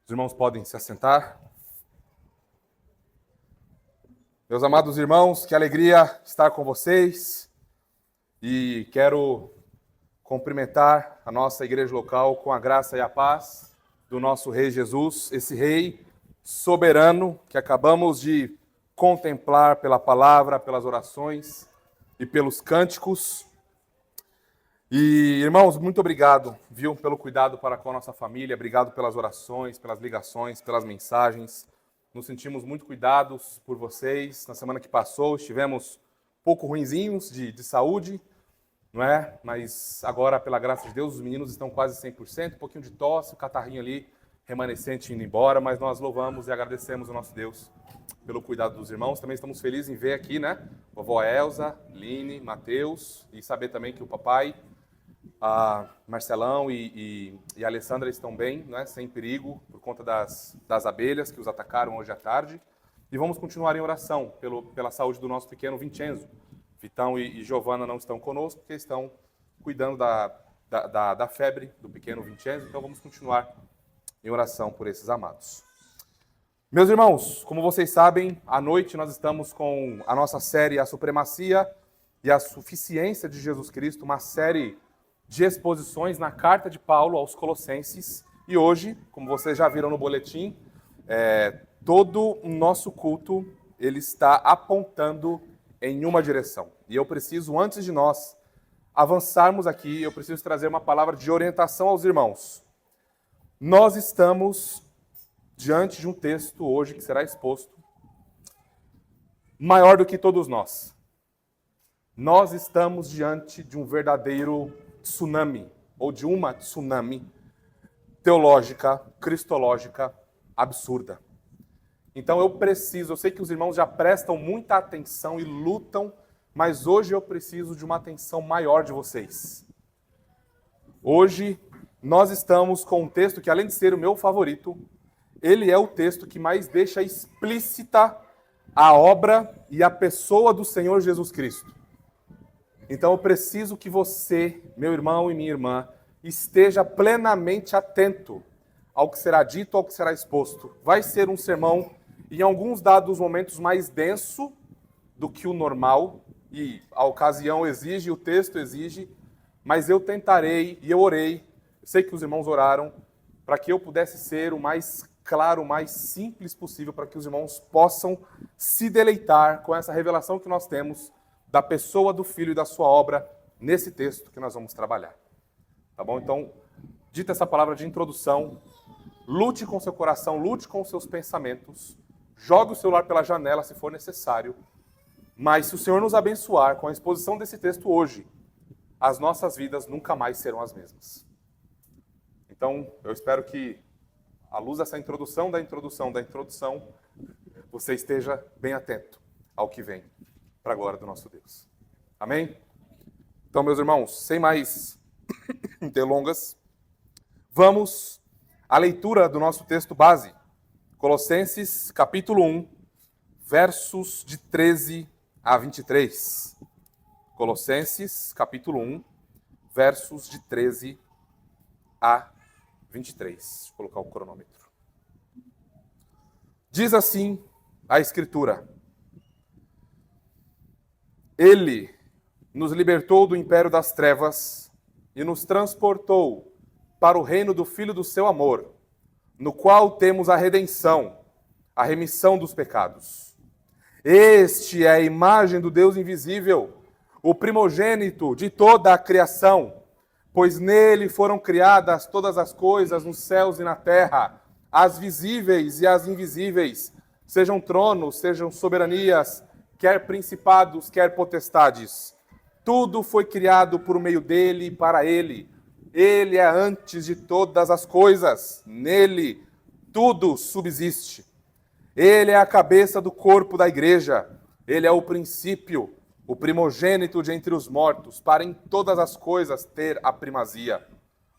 Os irmãos podem se assentar. Meus amados irmãos, que alegria estar com vocês. E quero cumprimentar a nossa igreja local com a graça e a paz do nosso Rei Jesus, esse Rei soberano que acabamos de contemplar pela palavra, pelas orações e pelos cânticos. E, irmãos, muito obrigado, viu, pelo cuidado para com a nossa família, obrigado pelas orações, pelas ligações, pelas mensagens. Nos sentimos muito cuidados por vocês. Na semana que passou estivemos um pouco ruinzinhos de saúde, não é? Mas agora, pela graça de Deus, os meninos estão quase 100%, um pouquinho de tosse, o catarrinho ali remanescente indo embora, mas nós louvamos e agradecemos o nosso Deus pelo cuidado dos irmãos. Também estamos felizes em ver aqui, né? Vovó Elza, Line, Mateus, e saber também que o papai, a Marcelão e a Alessandra estão bem, né, sem perigo, por conta das abelhas que os atacaram hoje à tarde. E vamos continuar em oração pela saúde do nosso pequeno Vincenzo. Vitão e Giovana não estão conosco, porque estão cuidando da febre do pequeno Vincenzo. Então vamos continuar em oração por esses amados. Meus irmãos, como vocês sabem, à noite nós estamos com a nossa série A Supremacia e a Suficiência de Jesus Cristo, uma série de exposições na carta de Paulo aos Colossenses. E hoje, como vocês já viram no boletim, todo o nosso culto ele está apontando em uma direção. E eu preciso, antes de nós avançarmos aqui, eu preciso trazer uma palavra de orientação aos irmãos. Nós estamos diante de um texto hoje que será exposto, maior do que todos nós. Nós estamos diante de um verdadeiro tsunami, ou de uma tsunami teológica, cristológica, absurda. Então eu sei que os irmãos já prestam muita atenção e lutam, mas hoje eu preciso de uma atenção maior de vocês. Hoje nós estamos com um texto que, além de ser o meu favorito, ele é o texto que mais deixa explícita a obra e a pessoa do Senhor Jesus Cristo. Então eu preciso que você, meu irmão e minha irmã, esteja plenamente atento ao que será dito, ao que será exposto. Vai ser um sermão, em alguns dados momentos, mais denso do que o normal, e a ocasião exige, o texto exige, mas eu tentarei, e eu orei, sei que os irmãos oraram, para que eu pudesse ser o mais claro, o mais simples possível, para que os irmãos possam se deleitar com essa revelação que nós temos da pessoa do Filho e da sua obra nesse texto que nós vamos trabalhar. Tá bom? Então, dita essa palavra de introdução, lute com seu coração, lute com os seus pensamentos, jogue o celular pela janela se for necessário, mas se o Senhor nos abençoar com a exposição desse texto hoje, as nossas vidas nunca mais serão as mesmas. Então, eu espero que, à luz dessa introdução, você esteja bem atento ao que vem, para a glória do nosso Deus. Amém? Então, meus irmãos, sem mais delongas, vamos à leitura do nosso texto base. Colossenses, capítulo 1, versos de 13 a 23. Colossenses, capítulo 1, versos de 13 a 23. Deixa eu colocar o cronômetro. Diz assim a Escritura: Ele nos libertou do império das trevas e nos transportou para o reino do Filho do seu amor, no qual temos a redenção, a remissão dos pecados. Este é a imagem do Deus invisível, o primogênito de toda a criação, pois nele foram criadas todas as coisas nos céus e na terra, as visíveis e as invisíveis, sejam tronos, sejam soberanias, quer principados, quer potestades. Tudo foi criado por meio dele e para ele. Ele é antes de todas as coisas. Nele tudo subsiste. Ele é a cabeça do corpo da igreja. Ele é o princípio, o primogênito de entre os mortos, para em todas as coisas ter a primazia.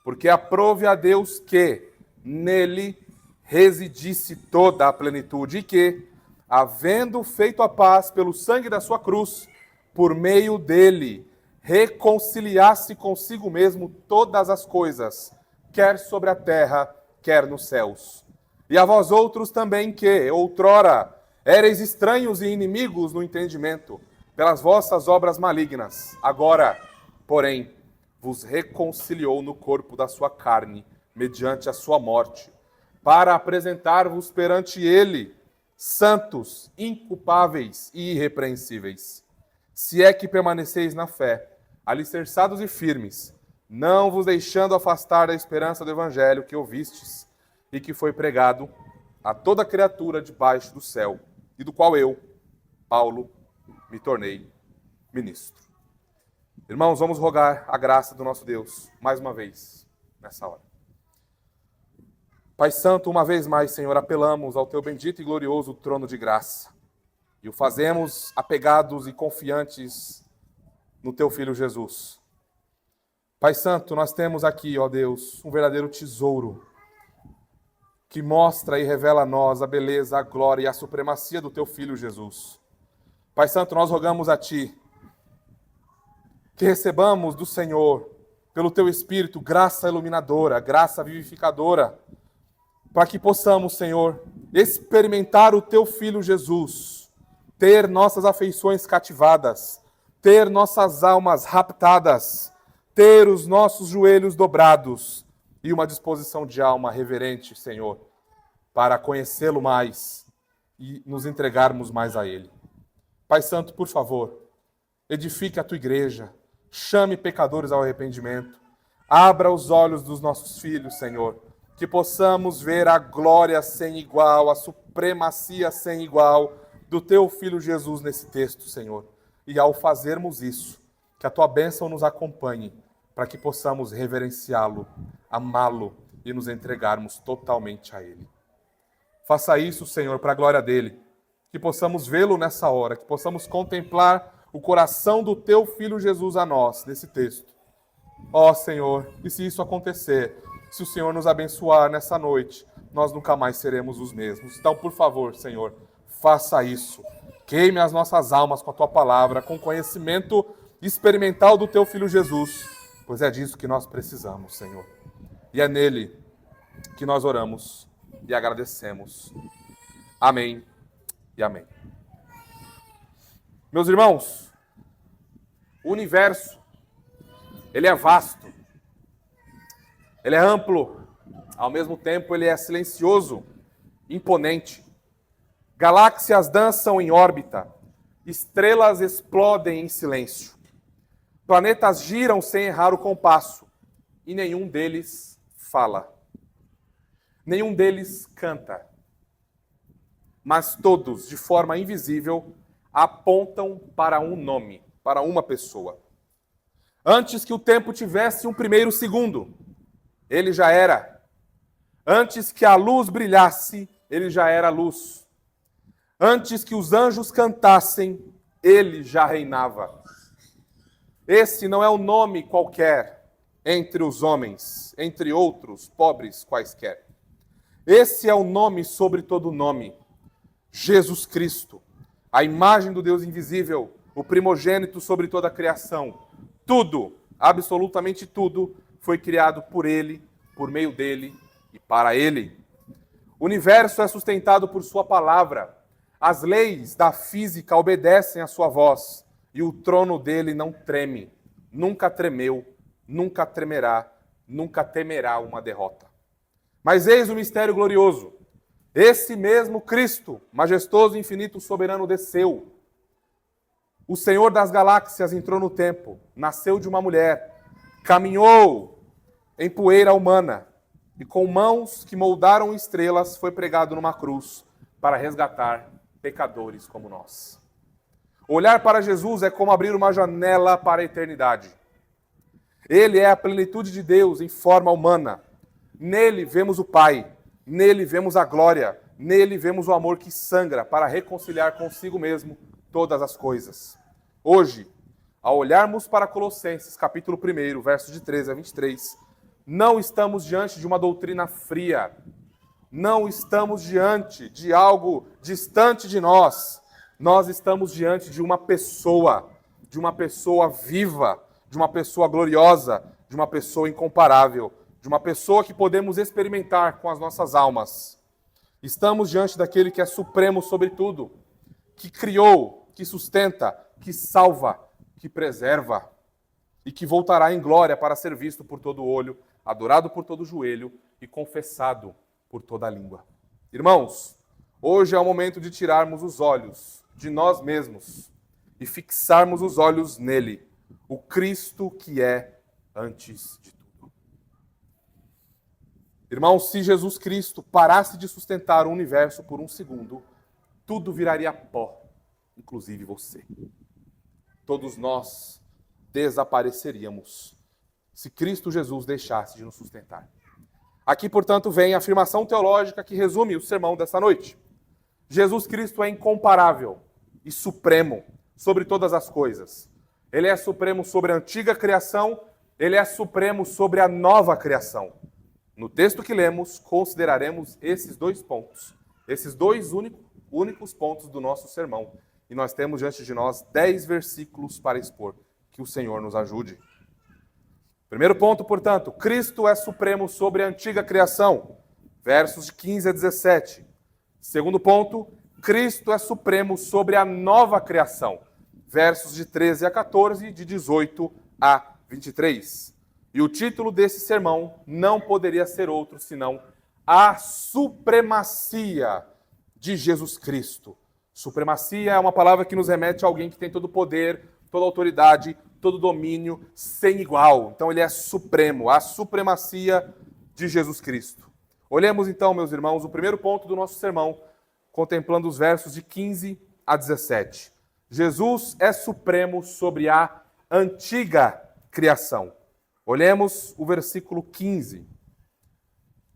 Porque aprove a Deus que nele residisse toda a plenitude e que, havendo feito a paz pelo sangue da sua cruz, por meio dele, reconciliasse consigo mesmo todas as coisas, quer sobre a terra, quer nos céus. E a vós outros também que, outrora, éreis estranhos e inimigos no entendimento, pelas vossas obras malignas, agora, porém, vos reconciliou no corpo da sua carne, mediante a sua morte, para apresentar-vos perante ele, santos, inculpáveis e irrepreensíveis. Se é que permaneceis na fé, alicerçados e firmes, não vos deixando afastar da esperança do evangelho que ouvistes e que foi pregado a toda criatura debaixo do céu, e do qual eu, Paulo, me tornei ministro. Irmãos, vamos rogar a graça do nosso Deus, mais uma vez, nessa hora. Pai Santo, uma vez mais, Senhor, apelamos ao Teu bendito e glorioso trono de graça, e o fazemos apegados e confiantes no Teu Filho Jesus. Pai Santo, nós temos aqui, ó Deus, um verdadeiro tesouro, que mostra e revela a nós a beleza, a glória e a supremacia do Teu Filho Jesus. Pai Santo, nós rogamos a Ti que recebamos do Senhor, pelo Teu Espírito, graça iluminadora, graça vivificadora, para que possamos, Senhor, experimentar o Teu Filho Jesus, ter nossas afeições cativadas, ter nossas almas raptadas, ter os nossos joelhos dobrados e uma disposição de alma reverente, Senhor, para conhecê-lo mais e nos entregarmos mais a Ele. Pai Santo, por favor, edifique a Tua igreja, chame pecadores ao arrependimento, abra os olhos dos nossos filhos, Senhor, que possamos ver a glória sem igual, a supremacia sem igual do Teu Filho Jesus nesse texto, Senhor. E ao fazermos isso, que a Tua bênção nos acompanhe, para que possamos reverenciá-lo, amá-lo e nos entregarmos totalmente a Ele. Faça isso, Senhor, para a glória dEle, que possamos vê-lo nessa hora, que possamos contemplar o coração do Teu Filho Jesus a nós, nesse texto. Ó Senhor, e se isso acontecer, se o Senhor nos abençoar nessa noite, nós nunca mais seremos os mesmos. Então, por favor, Senhor, faça isso. Queime as nossas almas com a Tua palavra, com o conhecimento experimental do Teu Filho Jesus, pois é disso que nós precisamos, Senhor. E é nele que nós oramos e agradecemos. Amém e amém. Meus irmãos, o universo, ele é vasto, ele é amplo, ao mesmo tempo ele é silencioso, imponente. Galáxias dançam em órbita, estrelas explodem em silêncio. Planetas giram sem errar o compasso, e nenhum deles fala. Nenhum deles canta. Mas todos, de forma invisível, apontam para um nome, para uma pessoa. Antes que o tempo tivesse um primeiro segundo, ele já era. Antes que a luz brilhasse, ele já era luz. Antes que os anjos cantassem, ele já reinava. Esse não é um nome qualquer entre os homens, entre outros pobres quaisquer. Esse é o nome sobre todo nome. Jesus Cristo, a imagem do Deus invisível, o primogênito sobre toda a criação. Tudo, absolutamente tudo, foi criado por Ele, por meio dEle e para Ele. O universo é sustentado por Sua palavra. As leis da física obedecem à Sua voz. E o trono dEle não treme, nunca tremeu, nunca tremerá, nunca temerá uma derrota. Mas eis o mistério glorioso. Esse mesmo Cristo, majestoso, infinito, soberano, desceu. O Senhor das galáxias entrou no tempo, nasceu de uma mulher, caminhou em poeira humana e com mãos que moldaram estrelas foi pregado numa cruz para resgatar pecadores como nós. Olhar para Jesus é como abrir uma janela para a eternidade. Ele é a plenitude de Deus em forma humana. Nele vemos o Pai, nele vemos a glória, nele vemos o amor que sangra para reconciliar consigo mesmo todas as coisas. Hoje, ao olharmos para Colossenses, capítulo 1, versos de 13 a 23, não estamos diante de uma doutrina fria, não estamos diante de algo distante de nós. Nós estamos diante de uma pessoa viva, de uma pessoa gloriosa, de uma pessoa incomparável, de uma pessoa que podemos experimentar com as nossas almas. Estamos diante daquele que é supremo sobre tudo, que criou, que sustenta, que salva, que preserva e que voltará em glória para ser visto por todo olho, adorado por todo joelho e confessado por toda língua. Irmãos, hoje é o momento de tirarmos os olhos de nós mesmos e fixarmos os olhos nele, o Cristo que é antes de tudo. Irmãos, se Jesus Cristo parasse de sustentar o universo por um segundo, tudo viraria pó, inclusive você. Todos nós desapareceríamos se Cristo Jesus deixasse de nos sustentar. Aqui, portanto, vem a afirmação teológica que resume o sermão dessa noite. Jesus Cristo é incomparável e supremo sobre todas as coisas. Ele é supremo sobre a antiga criação, ele é supremo sobre a nova criação. No texto que lemos, consideraremos esses dois pontos, esses dois únicos pontos do nosso sermão. E nós temos diante de nós 10 versículos para expor. Que o Senhor nos ajude. Primeiro ponto, portanto, Cristo é supremo sobre a antiga criação. Versos de 15 a 17. Segundo ponto, Cristo é supremo sobre a nova criação. Versos de 13 a 14 e de 18 a 23. E o título desse sermão não poderia ser outro senão a supremacia de Jesus Cristo. Supremacia é uma palavra que nos remete a alguém que tem todo o poder, toda a autoridade, todo o domínio, sem igual. Então ele é supremo, a supremacia de Jesus Cristo. Olhemos então, meus irmãos, o primeiro ponto do nosso sermão, contemplando os versos de 15 a 17. Jesus é supremo sobre a antiga criação. Olhemos o versículo 15.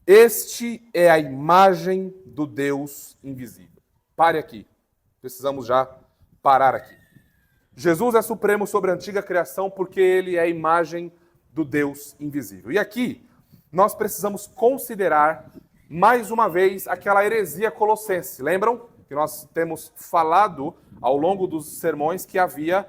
Este é a imagem do Deus invisível. Pare aqui. Precisamos já parar aqui. Jesus é supremo sobre a antiga criação porque ele é a imagem do Deus invisível. E aqui nós precisamos considerar mais uma vez aquela heresia colossense. Lembram que nós temos falado ao longo dos sermões que havia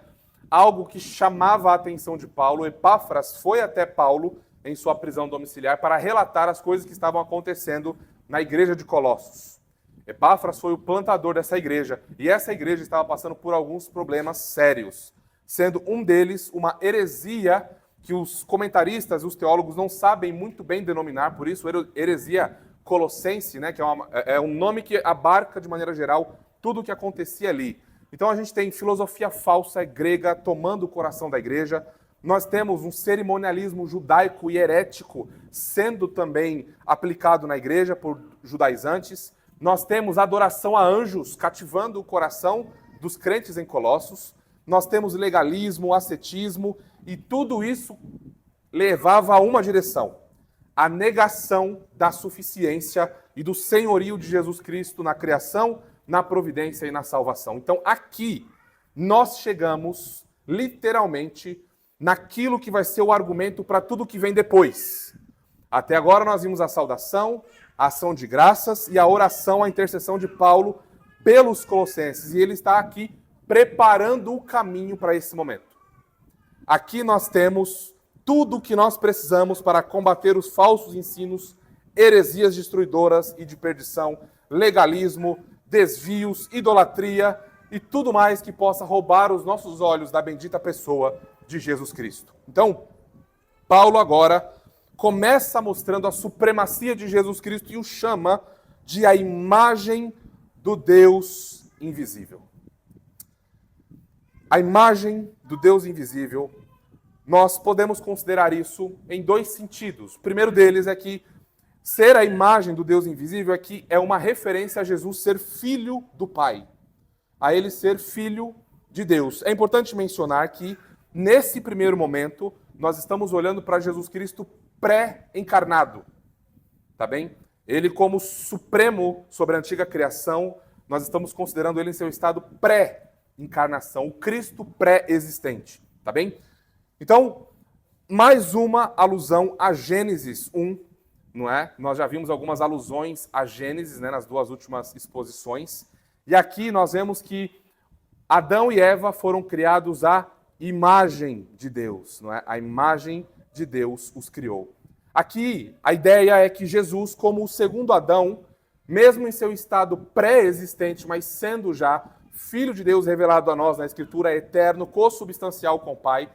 algo que chamava a atenção de Paulo. Epáfras foi até Paulo em sua prisão domiciliar para relatar as coisas que estavam acontecendo na igreja de Colossos. Epáfras foi o plantador dessa igreja, e essa igreja estava passando por alguns problemas sérios, sendo um deles uma heresia que os comentaristas, os teólogos não sabem muito bem denominar, por isso heresia colossense, né, que é um nome que abarca de maneira geral tudo o que acontecia ali. Então a gente tem filosofia falsa grega tomando o coração da igreja, nós temos um cerimonialismo judaico e herético sendo também aplicado na igreja por judaizantes, nós temos adoração a anjos cativando o coração dos crentes em Colossos, nós temos legalismo, ascetismo, e tudo isso levava a uma direção: a negação da suficiência e do senhorio de Jesus Cristo na criação, na providência e na salvação. Então aqui nós chegamos literalmente naquilo que vai ser o argumento para tudo que vem depois. Até agora nós vimos a saudação, a ação de graças e a oração, a intercessão de Paulo pelos colossenses. E ele está aqui preparando o caminho para esse momento. Aqui nós temos tudo o que nós precisamos para combater os falsos ensinos, heresias destruidoras e de perdição, legalismo, desvios, idolatria e tudo mais que possa roubar os nossos olhos da bendita pessoa de Jesus Cristo. Então, Paulo agora começa mostrando a supremacia de Jesus Cristo e o chama de a imagem do Deus invisível. A imagem do Deus invisível, nós podemos considerar isso em dois sentidos. O primeiro deles é que ser a imagem do Deus invisível aqui é uma referência a Jesus ser filho do Pai, a ele ser filho de Deus. É importante mencionar que, nesse primeiro momento, nós estamos olhando para Jesus Cristo pré-encarnado, tá bem? Ele como supremo sobre a antiga criação, nós estamos considerando ele em seu estado pré-encarnação, o Cristo pré-existente, tá bem? Então, mais uma alusão a Gênesis 1, não é? Nós já vimos algumas alusões a Gênesis, né, nas duas últimas exposições, e aqui nós vemos que Adão e Eva foram criados à imagem de Deus, não é? A imagem de Deus os criou. Aqui, a ideia é que Jesus, como o segundo Adão, mesmo em seu estado pré-existente, mas sendo já Filho de Deus revelado a nós na Escritura, é eterno, consubstancial com o Pai,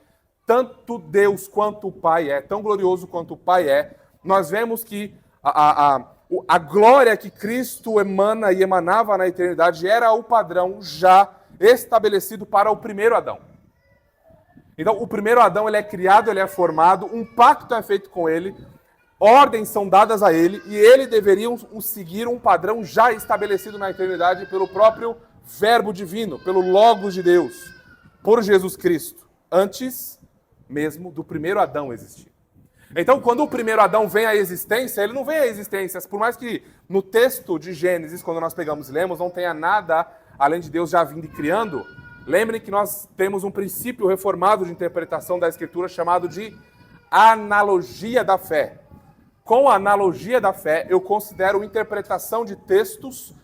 tanto Deus quanto o Pai é, tão glorioso quanto o Pai é, nós vemos que a glória que Cristo emana e emanava na eternidade era o padrão já estabelecido para o primeiro Adão. Então, o primeiro Adão ele é criado, ele é formado, um pacto é feito com ele, ordens são dadas a ele, e ele deveria seguir um padrão já estabelecido na eternidade pelo próprio Verbo divino, pelo Logos de Deus, por Jesus Cristo, antes mesmo do primeiro Adão existir. Então, quando o primeiro Adão vem à existência, ele não vem à existência, por mais que no texto de Gênesis, quando nós pegamos e lemos, não tenha nada além de Deus já vindo e criando. Lembrem que nós temos um princípio reformado de interpretação da Escritura chamado de analogia da fé. Com a analogia da fé, eu considero interpretação de textos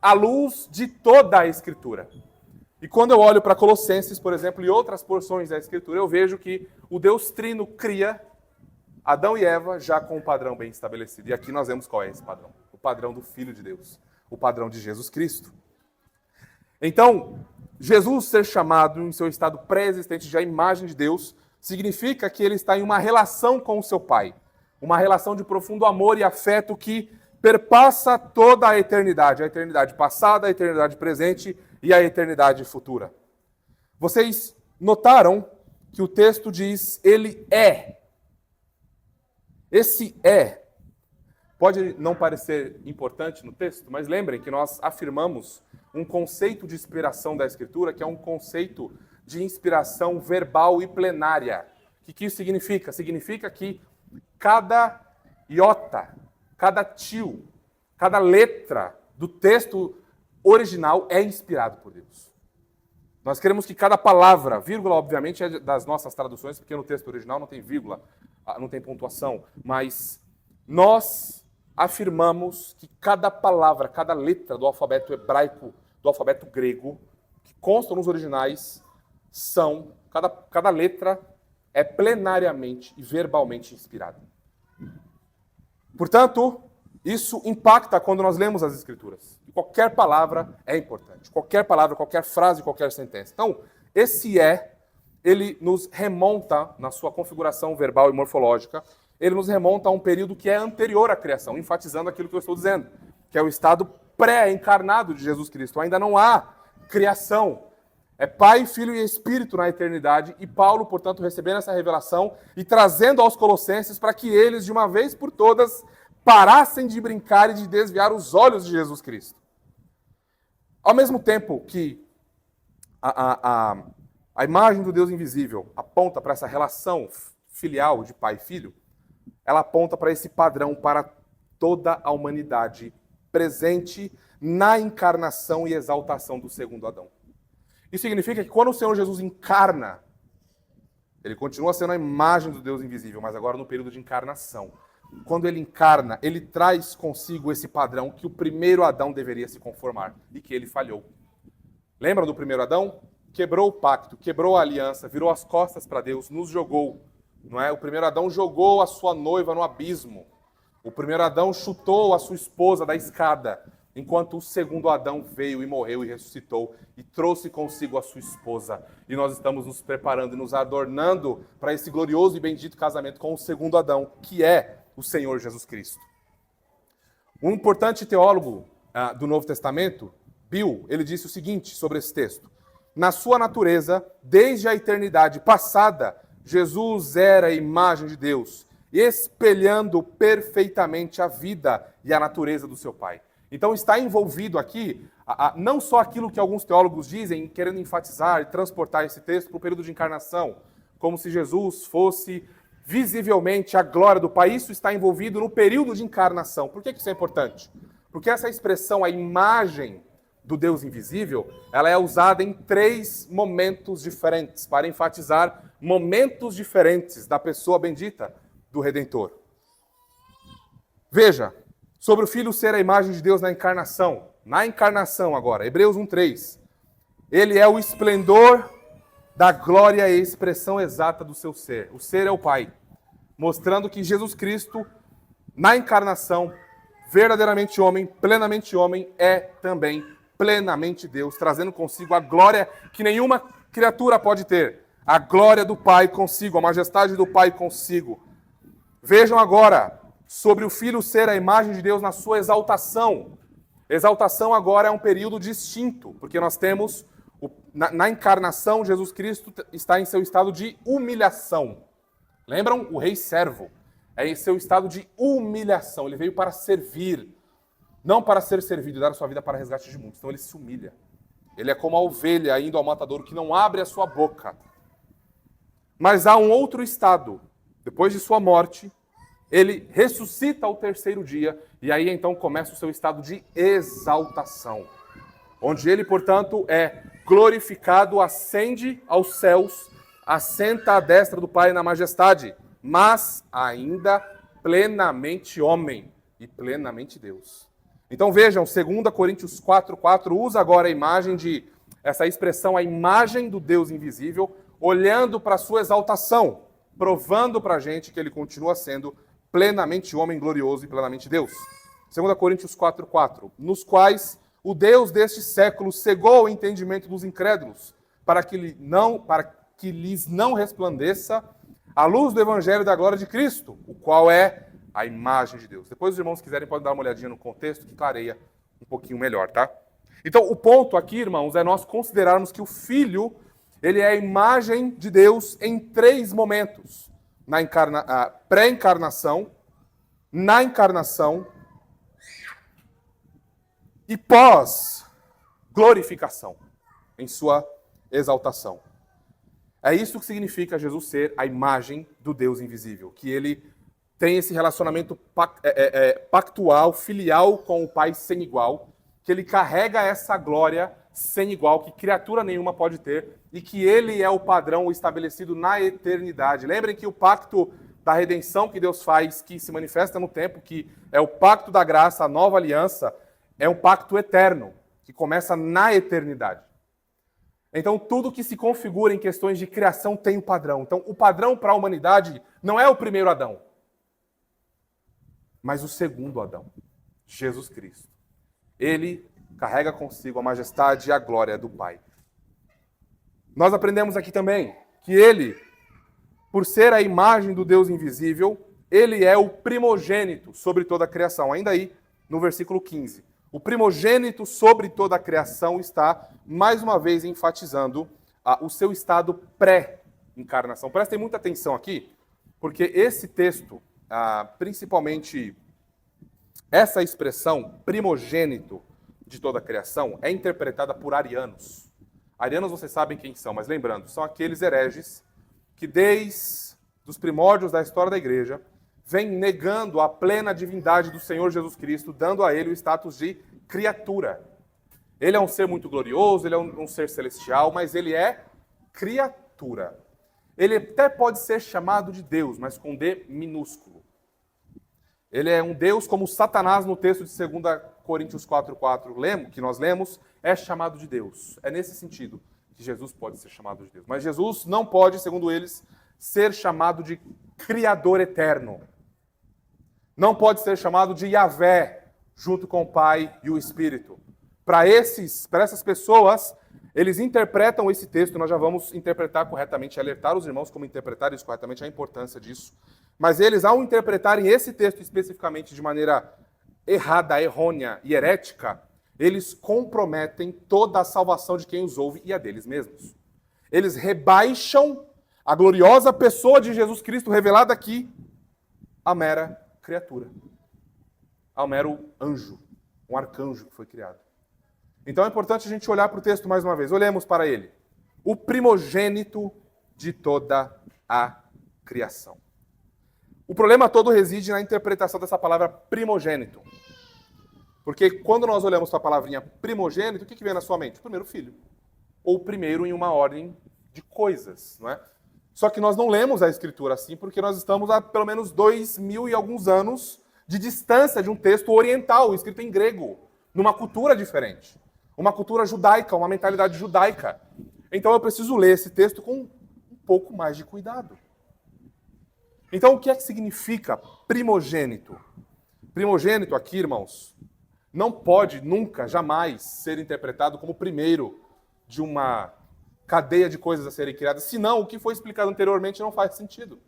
à luz de toda a Escritura. E quando eu olho para Colossenses, por exemplo, e outras porções da Escritura, eu vejo que o Deus Trino cria Adão e Eva já com um padrão bem estabelecido. E aqui nós vemos qual é esse padrão. O padrão do Filho de Deus. O padrão de Jesus Cristo. Então, Jesus ser chamado em seu estado pré-existente de a imagem de Deus significa que ele está em uma relação com o seu Pai. Uma relação de profundo amor e afeto que perpassa toda a eternidade passada, a eternidade presente e a eternidade futura. Vocês notaram que o texto diz, ele é. Esse é pode não parecer importante no texto, mas lembrem que nós afirmamos um conceito de inspiração da Escritura, que é um conceito de inspiração verbal e plenária. O que isso significa? Significa que cada iota, cada tio, cada letra do texto original é inspirado por Deus. Nós queremos que cada palavra, vírgula, obviamente, é das nossas traduções, porque no texto original não tem vírgula, não tem pontuação, mas nós afirmamos que cada palavra, cada letra do alfabeto hebraico, do alfabeto grego, que constam nos originais, cada letra é plenariamente e verbalmente inspirada. Portanto, isso impacta quando nós lemos as Escrituras. E qualquer palavra é importante. Qualquer palavra, qualquer frase, qualquer sentença. Então, esse ele nos remonta, na sua configuração verbal e morfológica, ele nos remonta a um período que é anterior à criação, enfatizando aquilo que eu estou dizendo, que é o estado pré-encarnado de Jesus Cristo. Ainda não há criação. É Pai, Filho e Espírito na eternidade, e Paulo, portanto, recebendo essa revelação e trazendo aos Colossenses para que eles, de uma vez por todas, parassem de brincar e de desviar os olhos de Jesus Cristo. Ao mesmo tempo que a imagem do Deus invisível aponta para essa relação filial de pai e filho, ela aponta para esse padrão para toda a humanidade presente na encarnação e exaltação do segundo Adão. Isso significa que quando o Senhor Jesus encarna, ele continua sendo a imagem do Deus invisível, mas agora no período de encarnação. Quando ele encarna, ele traz consigo esse padrão que o primeiro Adão deveria se conformar e que ele falhou. Lembram do primeiro Adão? Quebrou o pacto, quebrou a aliança, virou as costas para Deus, nos jogou. Não é? O primeiro Adão jogou a sua noiva no abismo. O primeiro Adão chutou a sua esposa da escada, enquanto o segundo Adão veio e morreu e ressuscitou e trouxe consigo a sua esposa. E nós estamos nos preparando e nos adornando para esse glorioso e bendito casamento com o segundo Adão, que é o Senhor Jesus Cristo. Um importante teólogo do Novo Testamento, Bill, ele disse o seguinte sobre esse texto. Na sua natureza, desde a eternidade passada, Jesus era a imagem de Deus, espelhando perfeitamente a vida e a natureza do seu Pai. Então está envolvido aqui não só aquilo que alguns teólogos dizem, querendo enfatizar e transportar esse texto para o período de encarnação, como se Jesus fosse visivelmente a glória do Pai. Isso está envolvido no período de encarnação. Por que isso é importante? Porque essa expressão, a imagem do Deus invisível, ela é usada em 3 momentos diferentes, para enfatizar momentos diferentes da pessoa bendita do Redentor. Veja, sobre o Filho ser a imagem de Deus na encarnação. Na encarnação agora, Hebreus 1:3. Ele é o esplendor da glória e expressão exata do seu ser. O ser é o Pai, mostrando que Jesus Cristo, na encarnação, verdadeiramente homem, é também plenamente Deus, trazendo consigo a glória que nenhuma criatura pode ter. A glória do Pai consigo, a majestade do Pai consigo. Vejam agora sobre o Filho ser a imagem de Deus na sua exaltação. Exaltação agora é um período distinto, porque nós temos, na encarnação, Jesus Cristo está em seu estado de humilhação. Lembram? O rei servo é em seu estado de humilhação. Ele veio para servir, não para ser servido e dar a sua vida para resgate de muitos. Então ele se humilha. Ele é como a ovelha indo ao matadouro que não abre a sua boca. Mas há um outro estado. Depois de sua morte, ele ressuscita ao terceiro dia, e aí então começa o seu estado de exaltação, onde ele, portanto, é glorificado, ascende aos céus, assenta à destra do Pai na majestade, mas ainda plenamente homem e plenamente Deus. Então vejam, 2 Coríntios 4:4 usa agora a imagem de, essa expressão, a imagem do Deus invisível, olhando para a sua exaltação, provando para a gente que ele continua sendo plenamente homem, glorioso e plenamente Deus. 2 Coríntios 4:4, nos quais o Deus deste século cegou o entendimento dos incrédulos, para que lhes não resplandeça a luz do evangelho da glória de Cristo, o qual é a imagem de Deus. Depois os irmãos quiserem podem dar uma olhadinha no contexto que clareia um pouquinho melhor, tá? Então o ponto aqui, irmãos, é nós considerarmos que o Filho, ele é a imagem de Deus em 3 momentos. Na pré-encarnação, na encarnação e pós-glorificação, em sua exaltação. É isso que significa Jesus ser a imagem do Deus invisível, que ele tem esse relacionamento pactual, filial com o Pai sem igual, que ele carrega essa glória sem igual, que criatura nenhuma pode ter, e que ele é o padrão estabelecido na eternidade. Lembrem que o pacto da redenção que Deus faz, que se manifesta no tempo, que é o pacto da graça, a nova aliança, é um pacto eterno, que começa na eternidade. Então, tudo que se configura em questões de criação tem um padrão. Então, o padrão para a humanidade não é o primeiro Adão, mas o segundo Adão, Jesus Cristo. Ele carrega consigo a majestade e a glória do Pai. Nós aprendemos aqui também que ele, por ser a imagem do Deus invisível, ele é o primogênito sobre toda a criação. Ainda aí, no versículo 15. O primogênito sobre toda a criação está, mais uma vez, enfatizando o seu estado pré-encarnação. Prestem muita atenção aqui, porque esse texto, principalmente essa expressão, primogênito de toda a criação, é interpretada por arianos. Arianos vocês sabem quem são, mas lembrando, são aqueles hereges que desde os primórdios da história da igreja vêm negando a plena divindade do Senhor Jesus Cristo, dando a ele o status de criatura. Ele é um ser muito glorioso, ele é um ser celestial, mas ele é criatura. Ele até pode ser chamado de Deus, mas com D minúsculo. Ele é um Deus como Satanás no texto de 2 Coríntios 4:4, que nós lemos, é chamado de Deus. É nesse sentido que Jesus pode ser chamado de Deus. Mas Jesus não pode, segundo eles, ser chamado de Criador eterno. Não pode ser chamado de Yahvé, junto com o Pai e o Espírito. Para essas pessoas, eles interpretam esse texto, nós já vamos interpretar corretamente, alertar os irmãos como interpretar isso corretamente, a importância disso. Mas eles, ao interpretarem esse texto especificamente de maneira errada, errônea e herética, eles comprometem toda a salvação de quem os ouve e a deles mesmos. Eles rebaixam a gloriosa pessoa de Jesus Cristo revelada aqui a mera criatura, ao mero anjo, um arcanjo que foi criado. Então é importante a gente olhar para o texto mais uma vez. Olhemos para ele. O primogênito de toda a criação. O problema todo reside na interpretação dessa palavra primogênito. Porque quando nós olhamos para a palavrinha primogênito, o que vem na sua mente? O primeiro filho. Ou o primeiro em uma ordem de coisas, não é? Só que nós não lemos a Escritura assim, porque nós estamos há pelo menos 2000 e alguns anos de distância de um texto oriental, escrito em grego, numa cultura diferente. Uma cultura judaica, uma mentalidade judaica. Então eu preciso ler esse texto com um pouco mais de cuidado. Então o que é que significa primogênito? Primogênito aqui, irmãos, não pode nunca, jamais ser interpretado como o primeiro de uma cadeia de coisas a serem criadas, senão o que foi explicado anteriormente não faz sentido.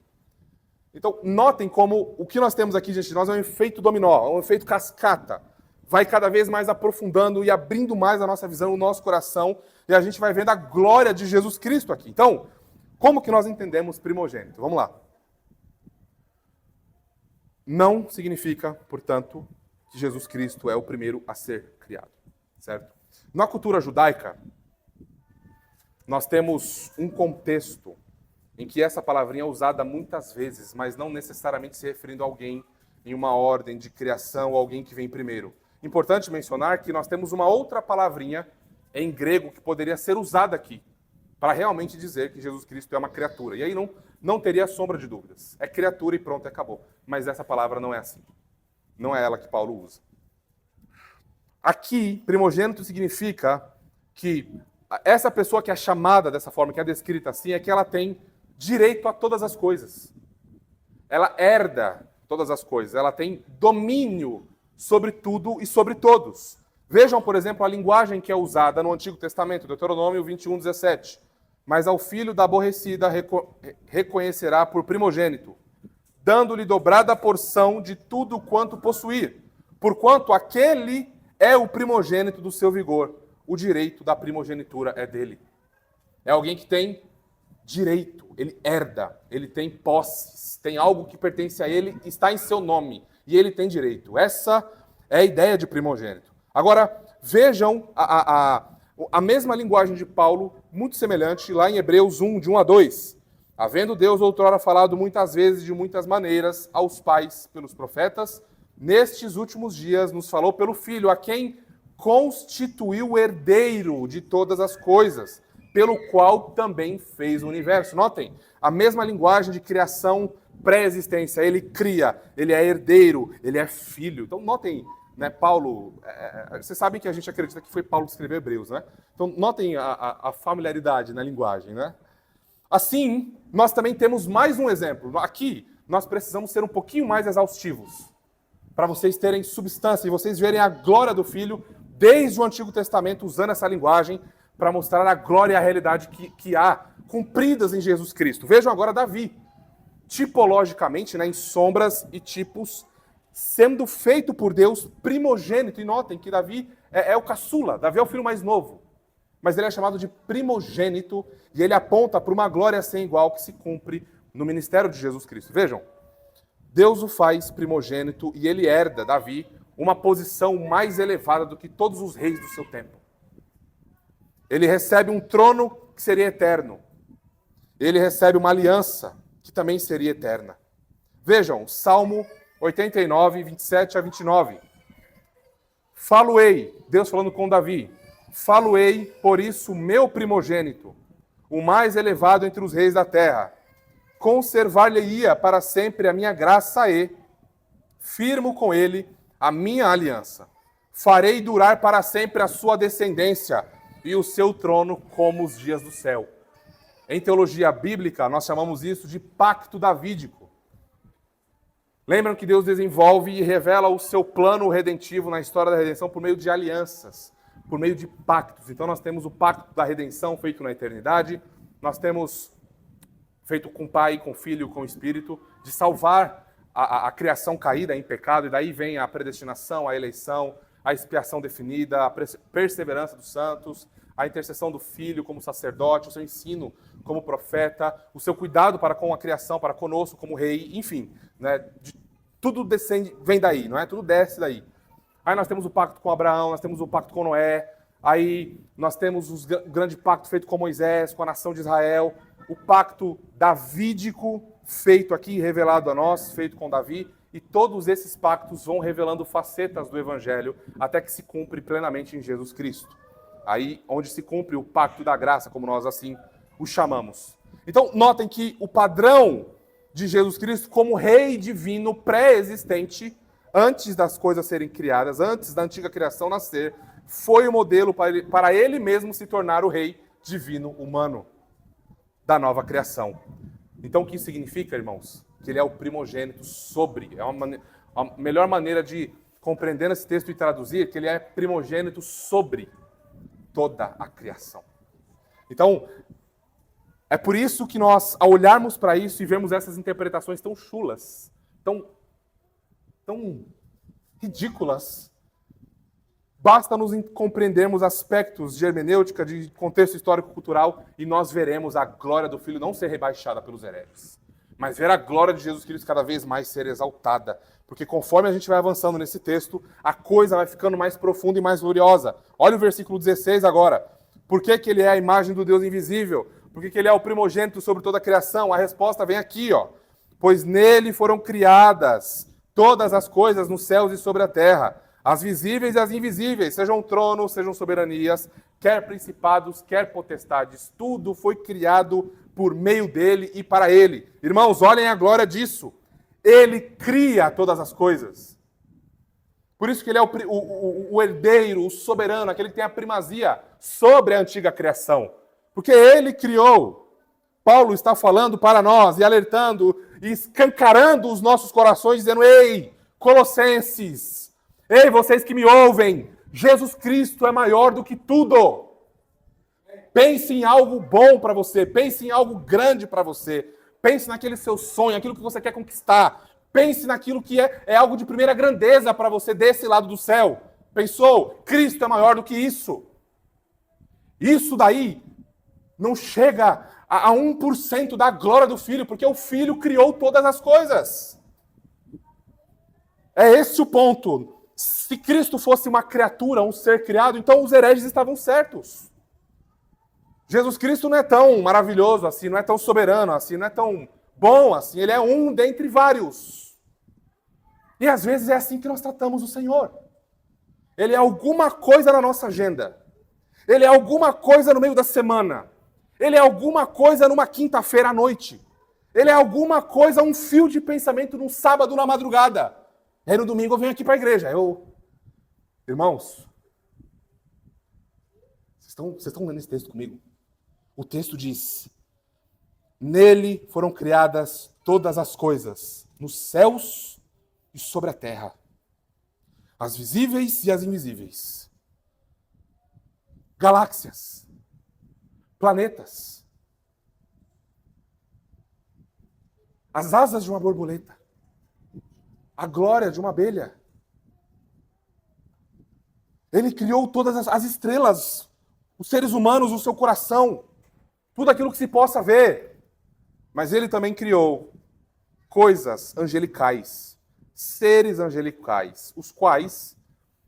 Então, notem como o que nós temos aqui diante de nós é um efeito dominó, é um efeito cascata. Vai cada vez mais aprofundando e abrindo mais a nossa visão, o nosso coração, e a gente vai vendo a glória de Jesus Cristo aqui. Então, como que nós entendemos primogênito? Vamos lá. Não significa, portanto, que Jesus Cristo é o primeiro a ser criado, certo? Na cultura judaica, nós temos um contexto em que essa palavrinha é usada muitas vezes, mas não necessariamente se referindo a alguém em uma ordem de criação ou alguém que vem primeiro. Importante mencionar que nós temos uma outra palavrinha em grego que poderia ser usada aqui, para realmente dizer que Jesus Cristo é uma criatura. E aí não teria sombra de dúvidas. É criatura e pronto, acabou. Mas essa palavra não é assim. Não é ela que Paulo usa. Aqui, primogênito significa que essa pessoa que é chamada dessa forma, que é descrita assim, é que ela tem direito a todas as coisas. Ela herda todas as coisas. Ela tem domínio sobre tudo e sobre todos. Vejam, por exemplo, a linguagem que é usada no Antigo Testamento, Deuteronômio 21:17. Mas ao filho da aborrecida reconhecerá por primogênito, dando-lhe dobrada porção de tudo quanto possuir, porquanto aquele é o primogênito do seu vigor. O direito da primogenitura é dele. É alguém que tem direito, ele herda, ele tem posses, tem algo que pertence a ele, está em seu nome, e ele tem direito. Essa é a ideia de primogênito. Agora, vejam a mesma linguagem de Paulo, muito semelhante, lá em Hebreus 1, de 1 a 2. Havendo Deus outrora falado muitas vezes, de muitas maneiras, aos pais pelos profetas, nestes últimos dias nos falou pelo Filho, a quem constituiu o herdeiro de todas as coisas, pelo qual também fez o universo. Notem, a mesma linguagem de criação pré-existência. Ele cria, ele é herdeiro, ele é filho. Então, notem, né, Paulo, vocês sabem que a gente acredita que foi Paulo que escreveu Hebreus, né? Então, notem a familiaridade na linguagem, né? Assim, nós também temos mais um exemplo. Aqui, nós precisamos ser um pouquinho mais exaustivos, para vocês terem substância e vocês verem a glória do Filho desde o Antigo Testamento, usando essa linguagem para mostrar a glória e a realidade que há cumpridas em Jesus Cristo. Vejam agora Davi, tipologicamente, né, em sombras e tipos, sendo feito por Deus primogênito. E notem que Davi é o caçula, Davi é o filho mais novo. Mas ele é chamado de primogênito e ele aponta para uma glória sem igual que se cumpre no ministério de Jesus Cristo. Vejam, Deus o faz primogênito e ele herda, Davi, uma posição mais elevada do que todos os reis do seu tempo. Ele recebe um trono que seria eterno. Ele recebe uma aliança que também seria eterna. Vejam, Salmo 89, 27 a 29. Falo-ei, Deus falando com Davi, falo-ei, por isso, meu primogênito, o mais elevado entre os reis da terra. Conservar-lhe-ia para sempre a minha graça e firmo com ele a minha aliança. Farei durar para sempre a sua descendência e o seu trono como os dias do céu. Em teologia bíblica, nós chamamos isso de pacto davídico. Lembram que Deus desenvolve e revela o seu plano redentivo na história da redenção por meio de alianças, por meio de pactos. Então nós temos o pacto da redenção feito na eternidade, nós temos feito com o Pai, com o Filho, com o Espírito, de salvar a criação caída em pecado, e daí vem a predestinação, a eleição, a expiação definida, a perseverança dos santos, a intercessão do Filho como sacerdote, o seu ensino como profeta, o seu cuidado para com a criação, para conosco como rei, enfim, né, tudo descende, vem daí, não é? Tudo desce daí. Aí nós temos o pacto com Abraão, nós temos o pacto com Noé, aí nós temos o grande pacto feito com Moisés, com a nação de Israel, o pacto davídico feito aqui, revelado a nós, feito com Davi, e todos esses pactos vão revelando facetas do Evangelho até que se cumpre plenamente em Jesus Cristo. Aí, onde se cumpre o pacto da graça, como nós assim o chamamos. Então, notem que o padrão de Jesus Cristo como Rei divino pré-existente, antes das coisas serem criadas, antes da antiga criação nascer, foi o modelo para ele mesmo se tornar o Rei divino humano da nova criação. Então, o que isso significa, irmãos? Que ele é o primogênito sobre, A melhor maneira de compreender esse texto e traduzir é que ele é primogênito sobre toda a criação. Então, é por isso que nós, ao olharmos para isso e vermos essas interpretações tão chulas, tão ridículas, basta nos compreendermos aspectos de hermenêutica, de contexto histórico-cultural, e nós veremos a glória do Filho não ser rebaixada pelos hereges, mas ver a glória de Jesus Cristo cada vez mais ser exaltada. Porque conforme a gente vai avançando nesse texto, a coisa vai ficando mais profunda e mais gloriosa. Olha o versículo 16 agora. Por que que ele é a imagem do Deus invisível? Por que que ele é o primogênito sobre toda a criação? A resposta vem aqui, ó. Pois nele foram criadas todas as coisas nos céus e sobre a terra, as visíveis e as invisíveis, sejam tronos, sejam soberanias, quer principados, quer potestades. Tudo foi criado por meio dele e para ele. Irmãos, olhem a glória disso. Ele cria todas as coisas. Por isso que ele é o herdeiro, o soberano, aquele que tem a primazia sobre a antiga criação. Porque ele criou. Paulo está falando para nós e alertando e escancarando os nossos corações, dizendo: ei, Colossenses, ei, vocês que me ouvem, Jesus Cristo é maior do que tudo. Pense em algo bom para você, pense em algo grande para você. Pense naquele seu sonho, aquilo que você quer conquistar. Pense naquilo que é algo de primeira grandeza para você desse lado do céu. Pensou? Cristo é maior do que isso. Isso daí não chega a 1% da glória do Filho, porque o Filho criou todas as coisas. É esse o ponto. Se Cristo fosse uma criatura, um ser criado, então os hereges estavam certos. Jesus Cristo não é tão maravilhoso assim, não é tão soberano assim, não é tão bom assim. Ele é um dentre vários. E às vezes é assim que nós tratamos o Senhor. Ele é alguma coisa na nossa agenda. Ele é alguma coisa no meio da semana. Ele é alguma coisa numa quinta-feira à noite. Ele é alguma coisa, um fio de pensamento num sábado na madrugada. E aí no domingo eu venho aqui para a igreja. Irmãos, vocês estão lendo esse texto comigo? O texto diz: nele foram criadas todas as coisas, nos céus e sobre a terra, as visíveis e as invisíveis, galáxias, planetas, as asas de uma borboleta, a glória de uma abelha. Ele criou todas as estrelas, os seres humanos, o seu coração, tudo aquilo que se possa ver. Mas ele também criou coisas angelicais, seres angelicais, os quais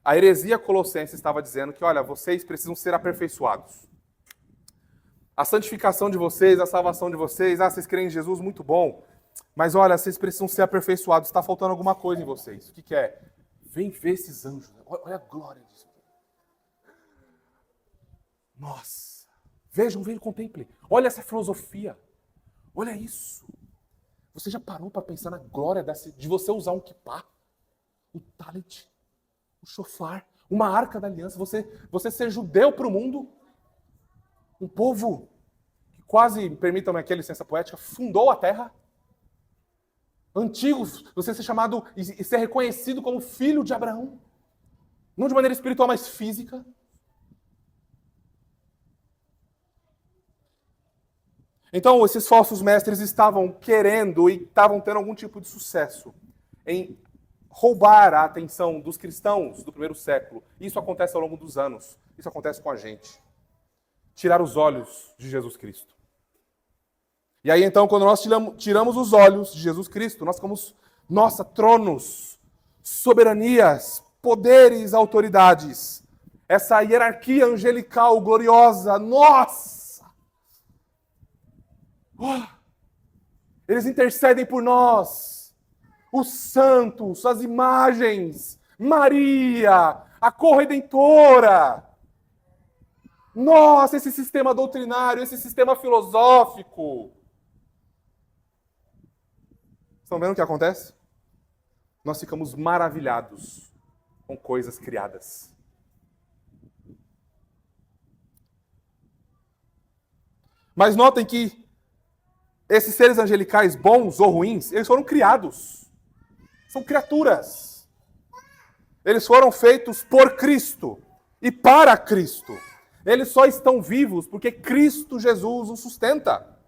a heresia colossense estava dizendo que, olha, vocês precisam ser aperfeiçoados. A santificação de vocês, a salvação de vocês, vocês creem em Jesus, muito bom. Mas olha, vocês precisam ser aperfeiçoados, está faltando alguma coisa em vocês. O que é? Vem ver esses anjos, olha a glória disso. Nossa, vejam, contemplem. Olha essa filosofia. Olha isso. Você já parou para pensar na glória de você usar um kippah, o talit, o shofar, uma arca da aliança, você ser judeu para o mundo, um povo que quase, permitam-me aqui a licença poética, fundou a terra, antigo, você ser chamado e ser reconhecido como filho de Abraão, não de maneira espiritual, mas física. Então, esses falsos mestres estavam querendo e estavam tendo algum tipo de sucesso em roubar a atenção dos cristãos do primeiro século. Isso acontece ao longo dos anos. Isso acontece com a gente. Tirar os olhos de Jesus Cristo. E aí, então, quando nós tiramos os olhos de Jesus Cristo, nós ficamos, tronos, soberanias, poderes, autoridades. Essa hierarquia angelical, gloriosa, nossa! Eles intercedem por nós, os santos, as imagens, Maria, a corredentora. Nossa, esse sistema doutrinário, esse sistema filosófico. Estão vendo o que acontece? Nós ficamos maravilhados com coisas criadas. Mas notem que esses seres angelicais, bons ou ruins, eles foram criados. São criaturas. Eles foram feitos por Cristo e para Cristo. Eles só estão vivos porque Cristo Jesus os sustenta.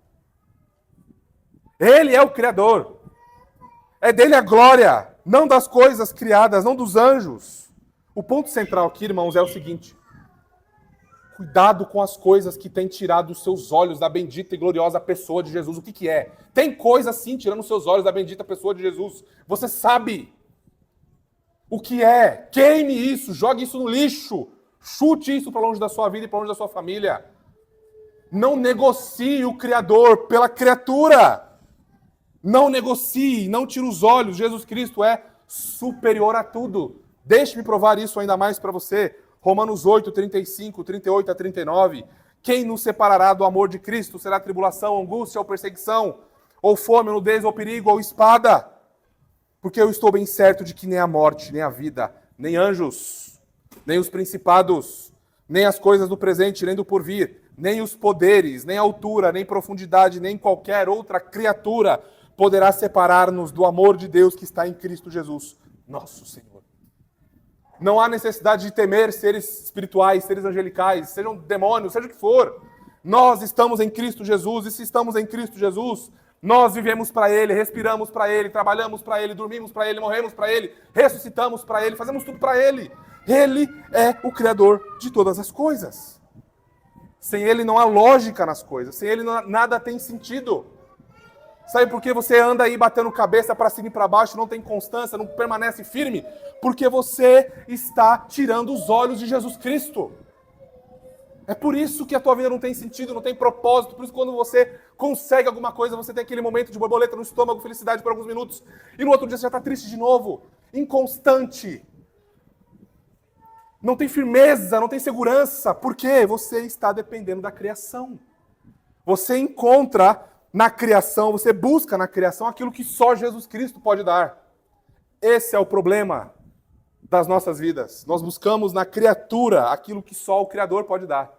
Ele é o Criador. É dele a glória, não das coisas criadas, não dos anjos. O ponto central aqui, irmãos, é o seguinte. Cuidado com as coisas que têm tirado os seus olhos da bendita e gloriosa pessoa de Jesus. O que é? Tem coisa sim tirando os seus olhos da bendita pessoa de Jesus. Você sabe o que é. Queime isso, jogue isso no lixo. Chute isso para longe da sua vida e para longe da sua família. Não negocie o Criador pela criatura. Não negocie, não tire os olhos. Jesus Cristo é superior a tudo. Deixe-me provar isso ainda mais para você. Romanos 8, 35, 38 a 39. Quem nos separará do amor de Cristo? Será tribulação, angústia ou perseguição? Ou fome, ou nudez, ou perigo, ou espada? Porque eu estou bem certo de que nem a morte, nem a vida, nem anjos, nem os principados, nem as coisas do presente, nem do porvir, nem os poderes, nem altura, nem profundidade, nem qualquer outra criatura poderá separar-nos do amor de Deus que está em Cristo Jesus, nosso Senhor. Não há necessidade de temer seres espirituais, seres angelicais, sejam demônios, seja o que for. Nós estamos em Cristo Jesus, e se estamos em Cristo Jesus, nós vivemos para Ele, respiramos para Ele, trabalhamos para Ele, dormimos para Ele, morremos para Ele, ressuscitamos para Ele, fazemos tudo para Ele. Ele é o Criador de todas as coisas. Sem Ele não há lógica nas coisas, sem Ele nada tem sentido. Sabe por que você anda aí batendo cabeça para cima e para baixo, não tem constância, não permanece firme? Porque você está tirando os olhos de Jesus Cristo. É por isso que a tua vida não tem sentido, não tem propósito. Por isso que quando você consegue alguma coisa, você tem aquele momento de borboleta no estômago, felicidade por alguns minutos. E no outro dia você já está triste de novo. Inconstante. Não tem firmeza, não tem segurança. Por quê? Você está dependendo da criação. Você encontra na criação, você busca na criação aquilo que só Jesus Cristo pode dar. Esse é o problema das nossas vidas. Nós buscamos na criatura aquilo que só o Criador pode dar.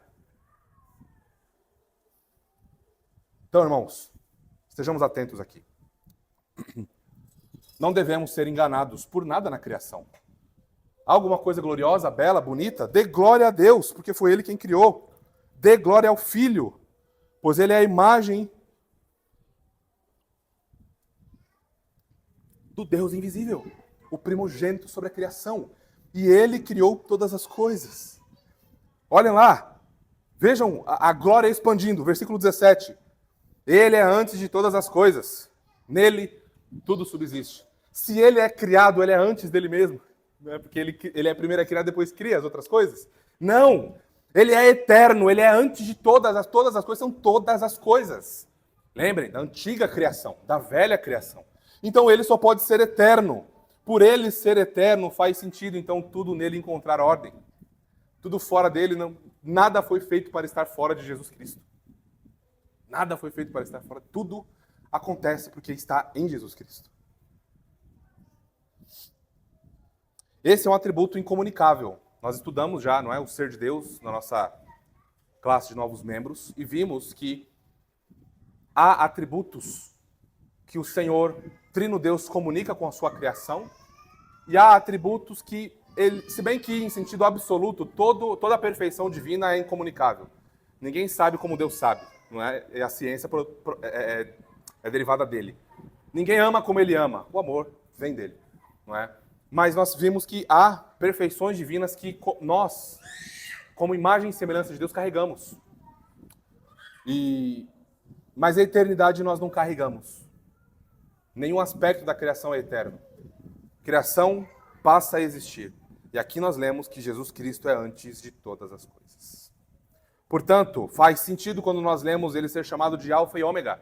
Então, irmãos, estejamos atentos aqui. Não devemos ser enganados por nada na criação. Alguma coisa gloriosa, bela, bonita? Dê glória a Deus, porque foi Ele quem criou. Dê glória ao Filho, pois Ele é a imagem do Deus invisível, o primogênito sobre a criação. E Ele criou todas as coisas. Olhem lá, vejam a glória expandindo, versículo 17. Ele é antes de todas as coisas, nele tudo subsiste. Se Ele é criado, Ele é antes dele mesmo. Não é porque ele é primeiro a criar, depois cria as outras coisas? Não, Ele é eterno, Ele é antes de todas as coisas, são todas as coisas. Lembrem, da antiga criação, da velha criação. Então Ele só pode ser eterno. Por Ele ser eterno faz sentido, então, tudo nele encontrar ordem. Tudo fora dele, nada foi feito para estar fora de Jesus Cristo. Nada foi feito para estar fora. Tudo acontece porque está em Jesus Cristo. Esse é um atributo incomunicável. Nós estudamos já, não é, o ser de Deus na nossa classe de novos membros e vimos que há atributos que o Senhor, Trino Deus, comunica com a sua criação e há atributos que, se bem que em sentido absoluto, toda a perfeição divina é incomunicável. Ninguém sabe como Deus sabe, não é? E a ciência é derivada dele. Ninguém ama como Ele ama. O amor vem dele, não é? Mas nós vimos que há perfeições divinas que nós, como imagem e semelhança de Deus, carregamos. Mas a eternidade nós não carregamos. Nenhum aspecto da criação é eterno. Criação passa a existir. E aqui nós lemos que Jesus Cristo é antes de todas as coisas. Portanto, faz sentido quando nós lemos Ele ser chamado de Alfa e Ômega.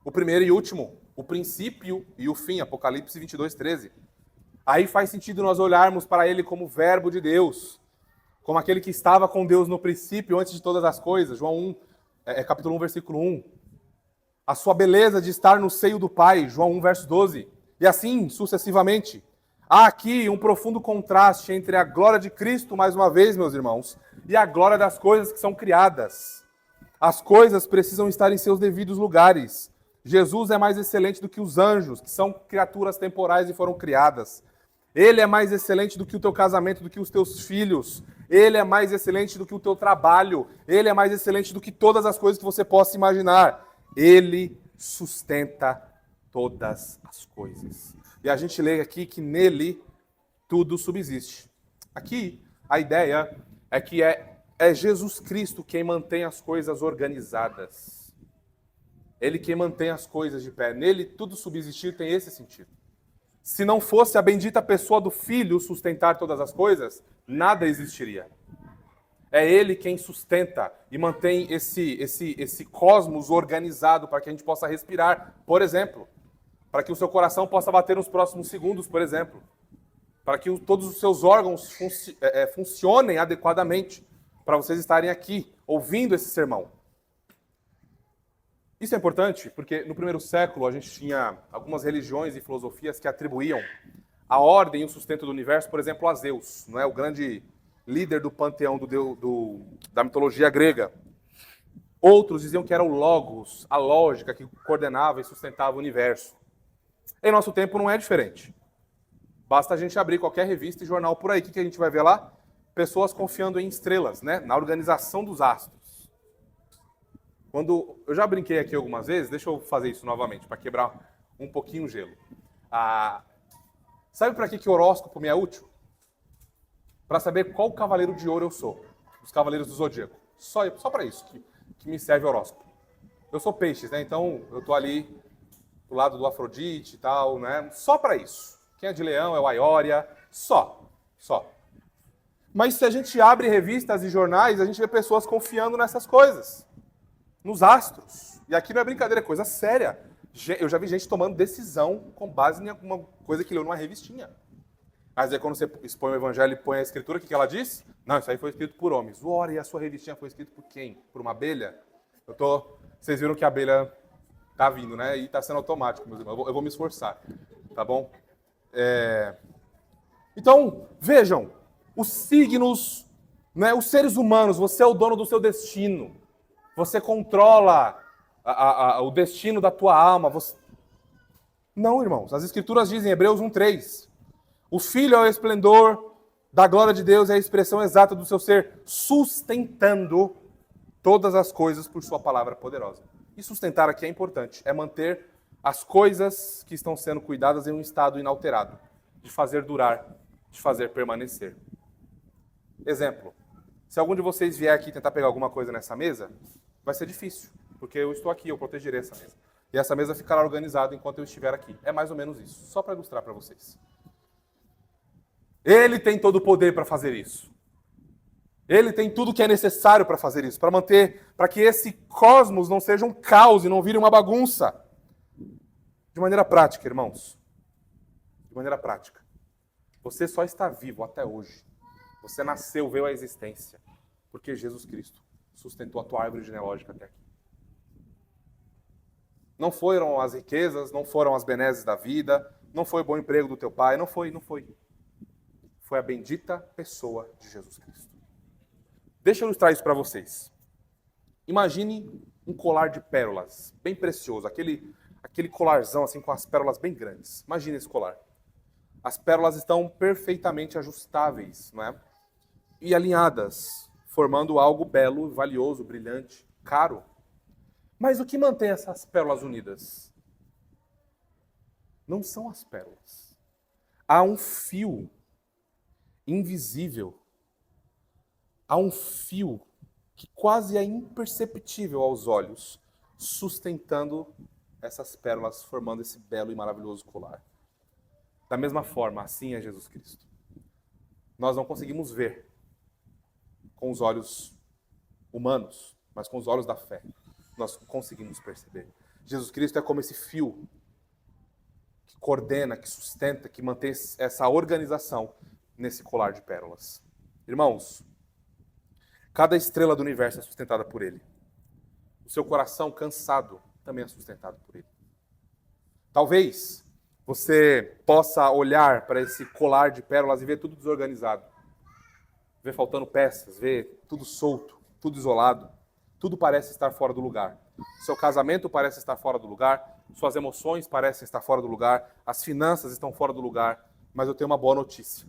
O primeiro e último, o princípio e o fim, Apocalipse 22, 13. Aí faz sentido nós olharmos para Ele como verbo de Deus, como aquele que estava com Deus no princípio, antes de todas as coisas. João 1, capítulo 1, versículo 1. A sua beleza de estar no seio do Pai, João 1, verso 12. E assim, sucessivamente. Há aqui um profundo contraste entre a glória de Cristo, mais uma vez, meus irmãos, e a glória das coisas que são criadas. As coisas precisam estar em seus devidos lugares. Jesus é mais excelente do que os anjos, que são criaturas temporais e foram criadas. Ele é mais excelente do que o teu casamento, do que os teus filhos. Ele é mais excelente do que o teu trabalho. Ele é mais excelente do que todas as coisas que você possa imaginar. Ele sustenta todas as coisas. E a gente lê aqui que nele tudo subsiste. Aqui a ideia é que é Jesus Cristo quem mantém as coisas organizadas. Ele quem mantém as coisas de pé. Nele tudo subsistir tem esse sentido. Se não fosse a bendita pessoa do Filho sustentar todas as coisas, nada existiria. É Ele quem sustenta e mantém esse cosmos organizado para que a gente possa respirar, por exemplo. Para que o seu coração possa bater nos próximos segundos, por exemplo. Para que todos os seus órgãos funcionem adequadamente. Para vocês estarem aqui, ouvindo esse sermão. Isso é importante porque no primeiro século a gente tinha algumas religiões e filosofias que atribuíam a ordem e o sustento do universo, por exemplo, a Zeus, não é? O grande líder do panteão da mitologia grega. Outros diziam que era o Logos, a lógica que coordenava e sustentava o universo. Em nosso tempo não é diferente. Basta a gente abrir qualquer revista e jornal por aí. O que a gente vai ver lá? Pessoas confiando em estrelas, né? Na organização dos astros. Eu já brinquei aqui algumas vezes, deixa eu fazer isso novamente, para quebrar um pouquinho o gelo. Sabe para que horóscopo me é útil? Para saber qual cavaleiro de ouro eu sou, dos cavaleiros do zodíaco. Só para isso que me serve o horóscopo. Eu sou peixes, né? Então eu tô ali do lado do Afrodite e tal, né? Só para isso. Quem é de leão é o Aiória, só. Mas se a gente abre revistas e jornais, a gente vê pessoas confiando nessas coisas. Nos astros. E aqui não é brincadeira, é coisa séria. Eu já vi gente tomando decisão com base em alguma coisa que leu numa revistinha. Mas aí quando você expõe o evangelho e põe a escritura, o que ela diz? Não, isso aí foi escrito por homens. Ora, e a sua revistinha foi escrita por quem? Por uma abelha? Vocês viram que a abelha tá vindo, né? E tá sendo automático, meus irmãos. Eu vou me esforçar, tá bom? Então, vejam, os signos, né? Os seres humanos, você é o dono do seu destino. Você controla o destino da tua alma. Não, irmãos. As Escrituras dizem, Hebreus 1:3, o Filho é o esplendor da glória de Deus, é a expressão exata do seu ser, sustentando todas as coisas por sua palavra poderosa. E sustentar aqui é importante, é manter as coisas que estão sendo cuidadas em um estado inalterado, de fazer durar, de fazer permanecer. Exemplo, se algum de vocês vier aqui tentar pegar alguma coisa nessa mesa, vai ser difícil, porque eu estou aqui, eu protegerei essa mesa. E essa mesa ficará organizada enquanto eu estiver aqui. É mais ou menos isso, só para ilustrar para vocês. Ele tem todo o poder para fazer isso. Ele tem tudo que é necessário para fazer isso, para que esse cosmos não seja um caos e não vire uma bagunça. De maneira prática, irmãos. De maneira prática. Você só está vivo até hoje. Você nasceu, veio à existência, porque Jesus Cristo sustentou a tua árvore genealógica até aqui. Não foram as riquezas, não foram as benesses da vida, não foi o bom emprego do teu pai, não foi. Foi a bendita pessoa de Jesus Cristo. Deixa eu ilustrar isso para vocês. Imagine um colar de pérolas, bem precioso, aquele colarzão assim com as pérolas bem grandes. Imagine esse colar. As pérolas estão perfeitamente ajustáveis, não é? E alinhadas, formando algo belo, valioso, brilhante, caro. Mas o que mantém essas pérolas unidas? Não são as pérolas. Há um fio invisível. Há um fio que quase é imperceptível aos olhos, sustentando essas pérolas, formando esse belo e maravilhoso colar. Da mesma forma, assim é Jesus Cristo. Nós não conseguimos ver com os olhos humanos, mas com os olhos da fé. Nós conseguimos perceber. Jesus Cristo é como esse fio que coordena, que sustenta, que mantém essa organização nesse colar de pérolas. Irmãos, cada estrela do universo é sustentada por Ele. O seu coração cansado também é sustentado por Ele. Talvez você possa olhar para esse colar de pérolas e ver tudo desorganizado. Ver faltando peças, ver tudo solto, tudo isolado. Tudo parece estar fora do lugar. Seu casamento parece estar fora do lugar. suas emoções parecem estar fora do lugar, as finanças estão fora do lugar, mas eu tenho uma boa notícia.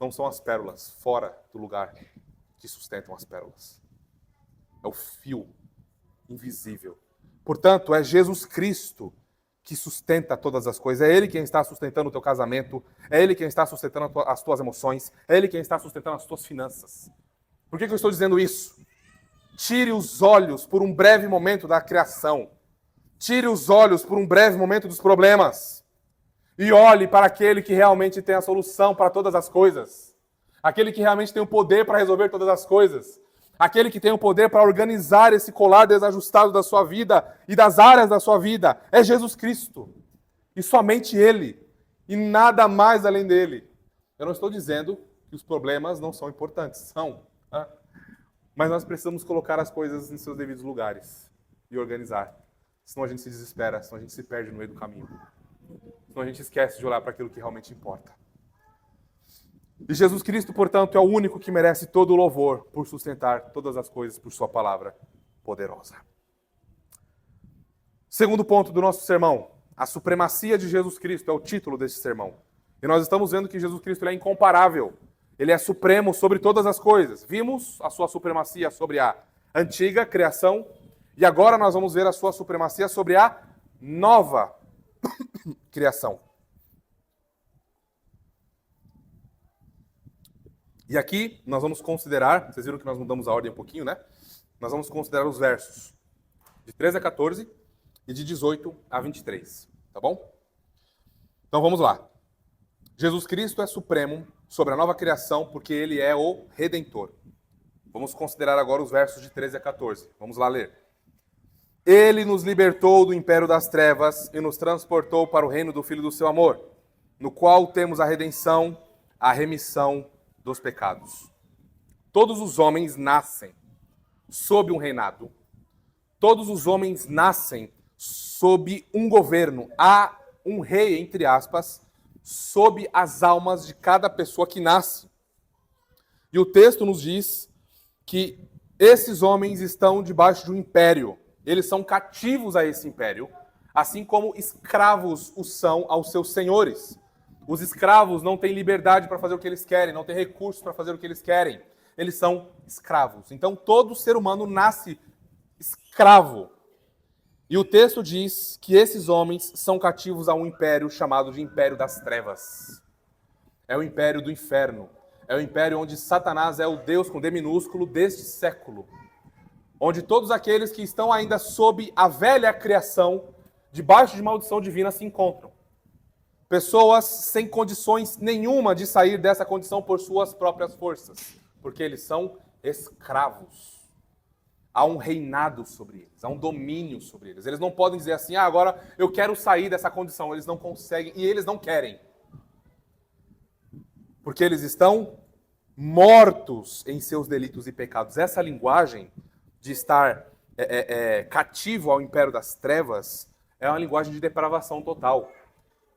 Não são as pérolas fora do lugar que sustentam as pérolas. É o fio invisível. Portanto, é Jesus Cristo que sustenta todas as coisas. É Ele quem está sustentando o teu casamento. É Ele quem está sustentando as tuas emoções. É Ele quem está sustentando as tuas finanças. Por que eu estou dizendo isso? Tire os olhos por um breve momento da criação. Tire os olhos por um breve momento dos problemas. E olhe para aquele que realmente tem a solução para todas as coisas. Aquele que realmente tem o poder para resolver todas as coisas. Aquele que tem o poder para organizar esse colar desajustado da sua vida e das áreas da sua vida. É Jesus Cristo. E somente Ele. E nada mais além dele. Eu não estou dizendo que os problemas não são importantes. São. Tá? Mas nós precisamos colocar as coisas em seus devidos lugares. E organizar. Senão a gente se desespera. Senão a gente se perde no meio do caminho. Senão a gente esquece de olhar para aquilo que realmente importa. E Jesus Cristo, portanto, é o único que merece todo o louvor por sustentar todas as coisas por sua palavra poderosa. Segundo ponto do nosso sermão, a supremacia de Jesus Cristo é o título deste sermão. E nós estamos vendo que Jesus Cristo é incomparável. Ele é supremo sobre todas as coisas. Vimos a sua supremacia sobre a antiga criação e agora nós vamos ver a sua supremacia sobre a nova criação. E aqui nós vamos considerar, vocês viram que nós mudamos a ordem um pouquinho, né? Nós vamos considerar os versos de 13 a 14 e de 18 a 23, tá bom? Então vamos lá. Jesus Cristo é supremo sobre a nova criação porque ele é o Redentor. Vamos considerar agora os versos de 13 a 14. Vamos lá ler. Ele nos libertou do império das trevas e nos transportou para o reino do Filho do seu amor, no qual temos a redenção, a remissão dos pecados. Todos os homens nascem sob um reinado. Todos os homens nascem sob um governo. Há um rei, entre aspas, sob as almas de cada pessoa que nasce. E o texto nos diz que esses homens estão debaixo de um império. Eles são cativos a esse império, assim como escravos o são aos seus senhores. Os escravos não têm liberdade para fazer o que eles querem, não têm recursos para fazer o que eles querem. Eles são escravos. Então todo ser humano nasce escravo. E o texto diz que esses homens são cativos a um império chamado de Império das Trevas. É o império do inferno. É o império onde Satanás é o Deus com D minúsculo deste século. Onde todos aqueles que estão ainda sob a velha criação, debaixo de maldição divina, se encontram. Pessoas sem condições nenhuma de sair dessa condição por suas próprias forças, porque eles são escravos. Há um reinado sobre eles, há um domínio sobre eles. Eles não podem dizer assim, agora eu quero sair dessa condição. Eles não conseguem e eles não querem. Porque eles estão mortos em seus delitos e pecados. Essa linguagem de estar cativo ao império das trevas é uma linguagem de depravação total.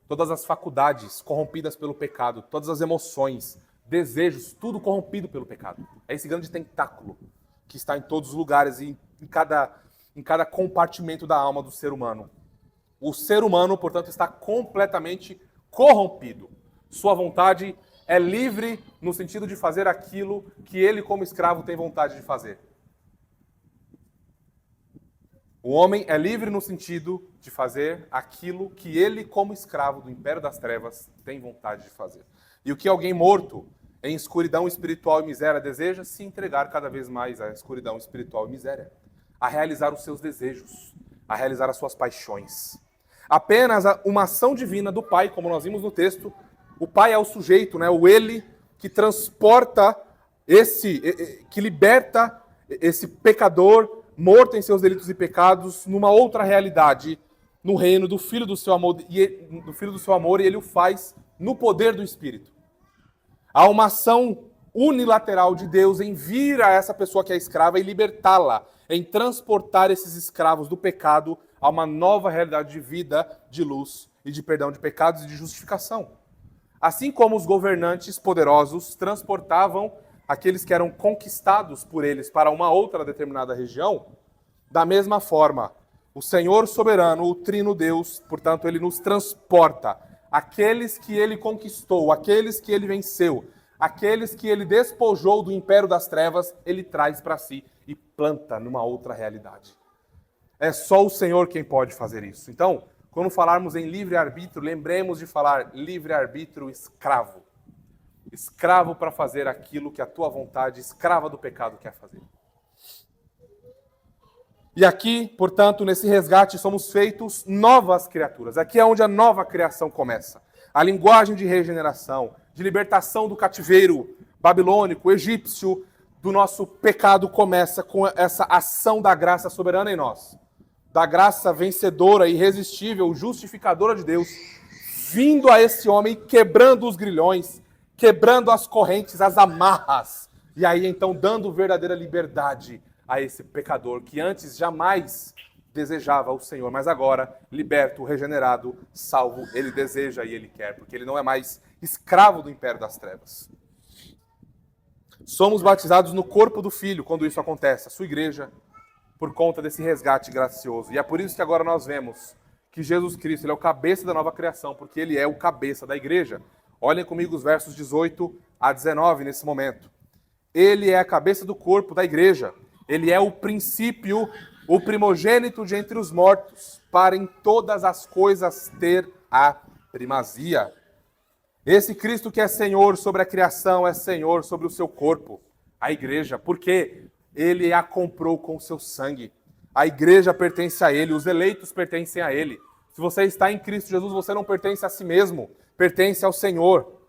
Todas as faculdades corrompidas pelo pecado, todas as emoções, desejos, tudo corrompido pelo pecado. É esse grande tentáculo que está em todos os lugares e em cada compartimento da alma do ser humano. O ser humano, portanto, está completamente corrompido. Sua vontade é livre no sentido de fazer aquilo que ele, como escravo, tem vontade de fazer. O homem é livre no sentido de fazer aquilo que ele, como escravo do império das trevas, tem vontade de fazer. E o que alguém morto em escuridão espiritual e miséria deseja? Se entregar cada vez mais à escuridão espiritual e miséria. A realizar os seus desejos, a realizar as suas paixões. Apenas uma ação divina do Pai, como nós vimos no texto. O Pai é o sujeito, né? O Ele que transporta que liberta esse pecador morto em seus delitos e pecados, numa outra realidade, no reino do Filho do seu amor, e ele o faz no poder do Espírito. Há uma ação unilateral de Deus em vir a essa pessoa que é escrava e libertá-la, em transportar esses escravos do pecado a uma nova realidade de vida, de luz e de perdão de pecados e de justificação. Assim como os governantes poderosos transportavam aqueles que eram conquistados por eles para uma outra determinada região, Da mesma forma, o Senhor soberano, o Trino Deus, portanto, ele nos transporta. Aqueles que ele conquistou, aqueles que ele venceu, aqueles que ele despojou do império das trevas, ele traz para si e planta numa outra realidade. É só o Senhor quem pode fazer isso. Então, quando falarmos em livre-arbítrio, lembremos de falar livre-arbítrio escravo. Escravo para fazer aquilo que a tua vontade, escrava do pecado, quer fazer. E aqui, portanto, nesse resgate, somos feitos novas criaturas. Aqui é onde a nova criação começa. A linguagem de regeneração, de libertação do cativeiro babilônico, egípcio, do nosso pecado começa com essa ação da graça soberana em nós. Da graça vencedora, irresistível, justificadora de Deus, vindo a esse homem, quebrando os grilhões, quebrando as correntes, as amarras, e aí então dando verdadeira liberdade a esse pecador que antes jamais desejava o Senhor, mas agora, liberto, regenerado, salvo, ele deseja e ele quer, porque ele não é mais escravo do império das trevas. Somos batizados no corpo do Filho quando isso acontece, a sua igreja, por conta desse resgate gracioso. E é por isso que agora nós vemos que Jesus Cristo ele é o cabeça da nova criação, porque ele é o cabeça da igreja. Olhem comigo os versos 18 a 19 nesse momento. Ele é a cabeça do corpo da igreja. Ele é o princípio, o primogênito de entre os mortos, para em todas as coisas ter a primazia. Esse Cristo que é Senhor sobre a criação, é Senhor sobre o seu corpo, a igreja, porque ele a comprou com o seu sangue. A igreja pertence a ele, os eleitos pertencem a ele. Se você está em Cristo Jesus, você não pertence a si mesmo, pertence ao Senhor.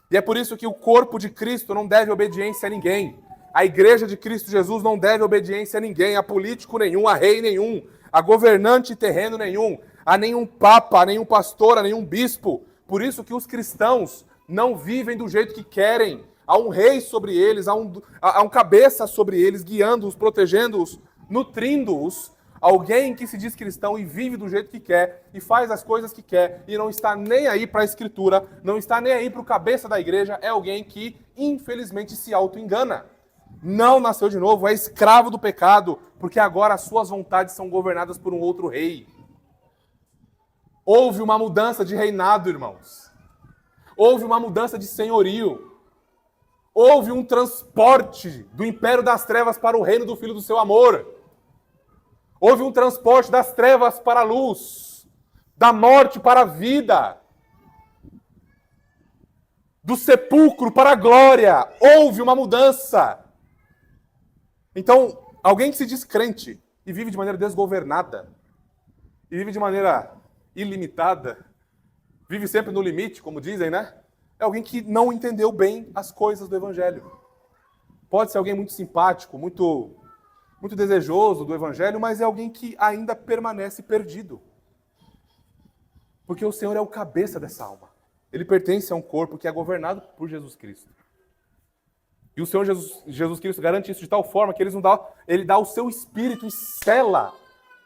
E é por isso que o corpo de Cristo não deve obediência a ninguém. A igreja de Cristo Jesus não deve obediência a ninguém, a político nenhum, a rei nenhum, a governante terreno nenhum, a nenhum papa, a nenhum pastor, a nenhum bispo. Por isso que os cristãos não vivem do jeito que querem. Há um rei sobre eles, há um cabeça sobre eles, guiando-os, protegendo-os, nutrindo-os. Alguém que se diz cristão e vive do jeito que quer, e faz as coisas que quer, e não está nem aí para a Escritura, não está nem aí para o cabeça da igreja, é alguém que, infelizmente, se auto-engana. Não nasceu de novo, é escravo do pecado, porque agora as suas vontades são governadas por um outro rei. Houve uma mudança de reinado, irmãos. Houve uma mudança de senhorio. Houve um transporte do império das trevas para o reino do Filho do seu amor. Houve um transporte das trevas para a luz, da morte para a vida, do sepulcro para a glória. Houve uma mudança. Então, alguém que se diz crente e vive de maneira desgovernada, e vive de maneira ilimitada, vive sempre no limite, como dizem, né? É alguém que não entendeu bem as coisas do Evangelho. Pode ser alguém muito simpático, muito desejoso do Evangelho, mas é alguém que ainda permanece perdido. Porque o Senhor é o cabeça dessa alma. Ele pertence a um corpo que é governado por Jesus Cristo. E o Senhor Jesus Cristo garante isso de tal forma que ele dá o seu Espírito e sela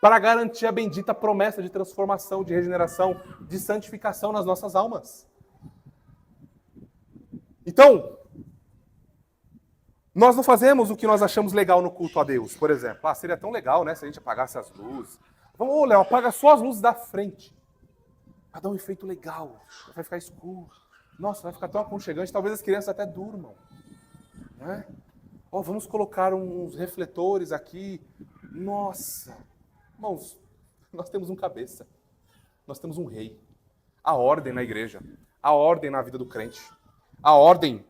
para garantir a bendita promessa de transformação, de regeneração, de santificação nas nossas almas. Então, nós não fazemos o que nós achamos legal no culto a Deus, por exemplo. Seria tão legal, né, se a gente apagasse as luzes. Vamos, Léo, apaga só as luzes da frente. Vai dar um efeito legal. Vai ficar escuro. Nossa, vai ficar tão aconchegante. Talvez as crianças até durmam. Né? Vamos colocar uns refletores aqui. Nossa. Irmãos, nós temos um cabeça. Nós temos um rei. A ordem na igreja. A ordem na vida do crente. A ordem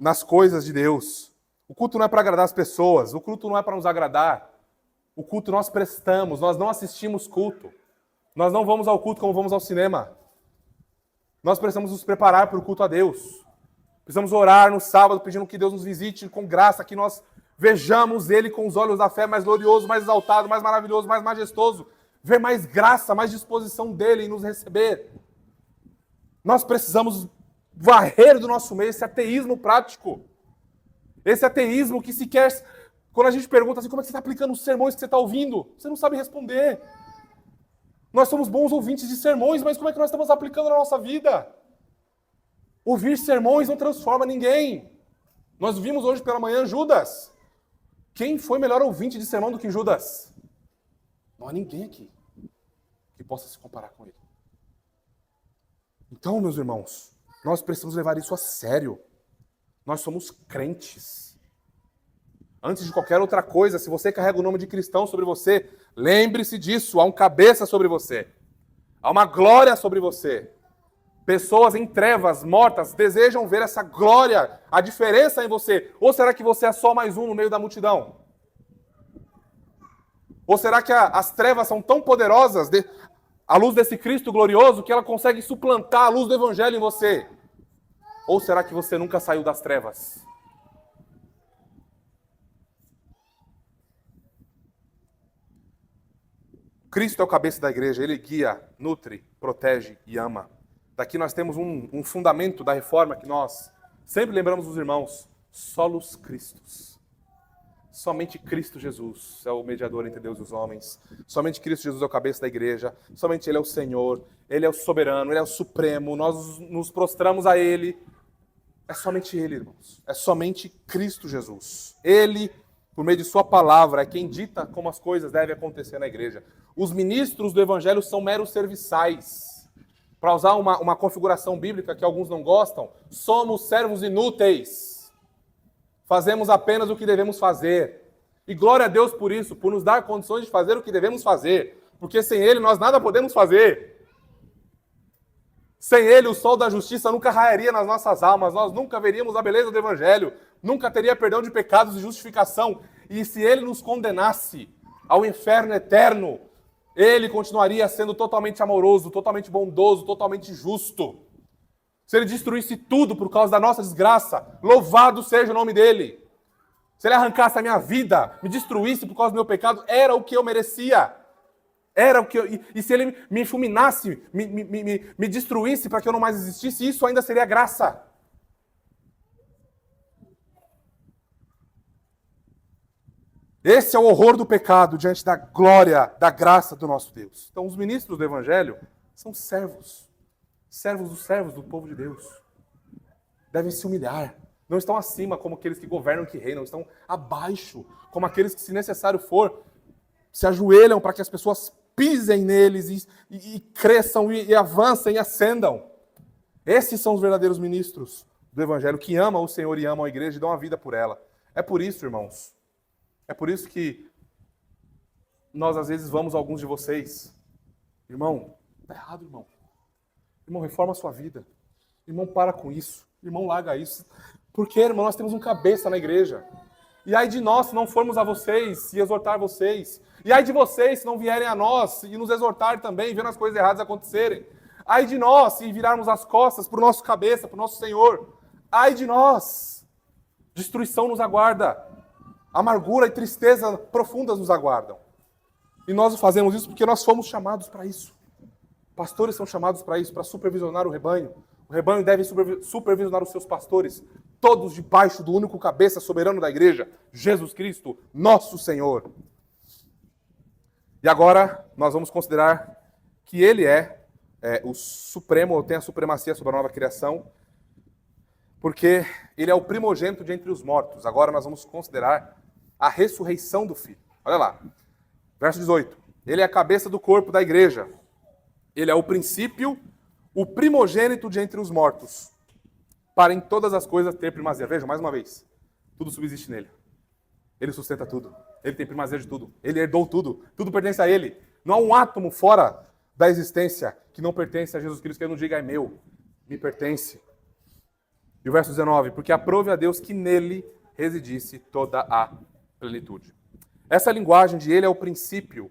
nas coisas de Deus. O culto não é para agradar as pessoas. O culto não é para nos agradar. O culto nós prestamos. Nós não assistimos culto. Nós não vamos ao culto como vamos ao cinema. Nós precisamos nos preparar para o culto a Deus. Precisamos orar no sábado pedindo que Deus nos visite com graça, que nós vejamos Ele com os olhos da fé mais glorioso, mais exaltado, mais maravilhoso, mais majestoso. Ver mais graça, mais disposição dEle em nos receber. Nós precisamos varrer do nosso meio esse ateísmo prático. Esse ateísmo que sequer... Quando a gente pergunta assim, como é que você está aplicando os sermões que você está ouvindo? Você não sabe responder. Nós somos bons ouvintes de sermões, mas como é que nós estamos aplicando na nossa vida? Ouvir sermões não transforma ninguém. Nós vimos hoje pela manhã Judas. Quem foi melhor ouvinte de sermão do que Judas? Não há ninguém aqui que possa se comparar com ele. Então, meus irmãos, nós precisamos levar isso a sério. Nós somos crentes. Antes de qualquer outra coisa, se você carrega o nome de cristão sobre você, lembre-se disso, há um cabeça sobre você. Há uma glória sobre você. Pessoas em trevas, mortas, desejam ver essa glória, a diferença em você. Ou será que você é só mais um no meio da multidão? Ou será que as trevas são tão poderosas, à luz desse Cristo glorioso, que ela consegue suplantar a luz do Evangelho em você? Ou será que você nunca saiu das trevas? Cristo é o cabeça da igreja, ele guia, nutre, protege e ama. Daqui nós temos um fundamento da reforma que nós sempre lembramos dos irmãos: solos Christus. Somente Cristo Jesus é o mediador entre Deus e os homens. Somente Cristo Jesus é o cabeça da igreja. Somente Ele é o Senhor. Ele é o soberano, Ele é o supremo. Nós nos prostramos a Ele. É somente Ele, irmãos. É somente Cristo Jesus. Ele, por meio de sua palavra, é quem dita como as coisas devem acontecer na igreja. Os ministros do Evangelho são meros serviçais. Para usar uma configuração bíblica que alguns não gostam, somos servos inúteis. Fazemos apenas o que devemos fazer. E glória a Deus por isso, por nos dar condições de fazer o que devemos fazer. Porque sem Ele nós nada podemos fazer. Sem Ele o sol da justiça nunca raiaria nas nossas almas. Nós nunca veríamos a beleza do Evangelho. Nunca teria perdão de pecados e justificação. E se Ele nos condenasse ao inferno eterno, Ele continuaria sendo totalmente amoroso, totalmente bondoso, totalmente justo. Se Ele destruísse tudo por causa da nossa desgraça, louvado seja o nome dEle. Se Ele arrancasse a minha vida, me destruísse por causa do meu pecado, era o que eu merecia. Era o que e se Ele me fulminasse, me destruísse para que eu não mais existisse, isso ainda seria graça. Esse é o horror do pecado diante da glória, da graça do nosso Deus. Então, os ministros do Evangelho são servos. Servos dos servos do povo de Deus. Devem se humilhar. Não estão acima como aqueles que governam, que reinam. Estão abaixo como aqueles que, se necessário for, se ajoelham para que as pessoas pisem neles e cresçam e avancem e ascendam. Esses são os verdadeiros ministros do Evangelho, que amam o Senhor e amam a igreja e dão a vida por ela. É por isso, irmãos. É por isso que nós, às vezes, vamos a alguns de vocês. Irmão, está errado, irmão. Irmão, reforma a sua vida. Irmão, para com isso. Irmão, larga isso. Porque, irmão, nós temos um cabeça na igreja. E ai de nós se não formos a vocês e exortar vocês. E ai de vocês se não vierem a nós e nos exortar também, vendo as coisas erradas acontecerem. Ai de nós se virarmos as costas para o nosso cabeça, para o nosso Senhor. Ai de nós. Destruição nos aguarda. Amargura e tristeza profundas nos aguardam. E nós fazemos isso porque nós fomos chamados para isso. Pastores são chamados para isso, para supervisionar o rebanho. O rebanho deve supervisionar os seus pastores, todos debaixo do único cabeça soberano da igreja, Jesus Cristo, nosso Senhor. E agora nós vamos considerar que Ele é o supremo, ou tem a supremacia sobre a nova criação, porque Ele é o primogênito de entre os mortos. Agora nós vamos considerar a ressurreição do Filho. Olha lá, verso 18. Ele é a cabeça do corpo da igreja. Ele é o princípio, o primogênito de entre os mortos, para em todas as coisas ter primazia. Vejam, mais uma vez, tudo subsiste nele. Ele sustenta tudo. Ele tem primazia de tudo. Ele herdou tudo. Tudo pertence a Ele. Não há um átomo fora da existência que não pertence a Jesus Cristo, que Ele não diga é meu, me pertence. E o verso 19, porque aprove a Deus que nele residisse toda a plenitude. Essa linguagem de Ele é o princípio,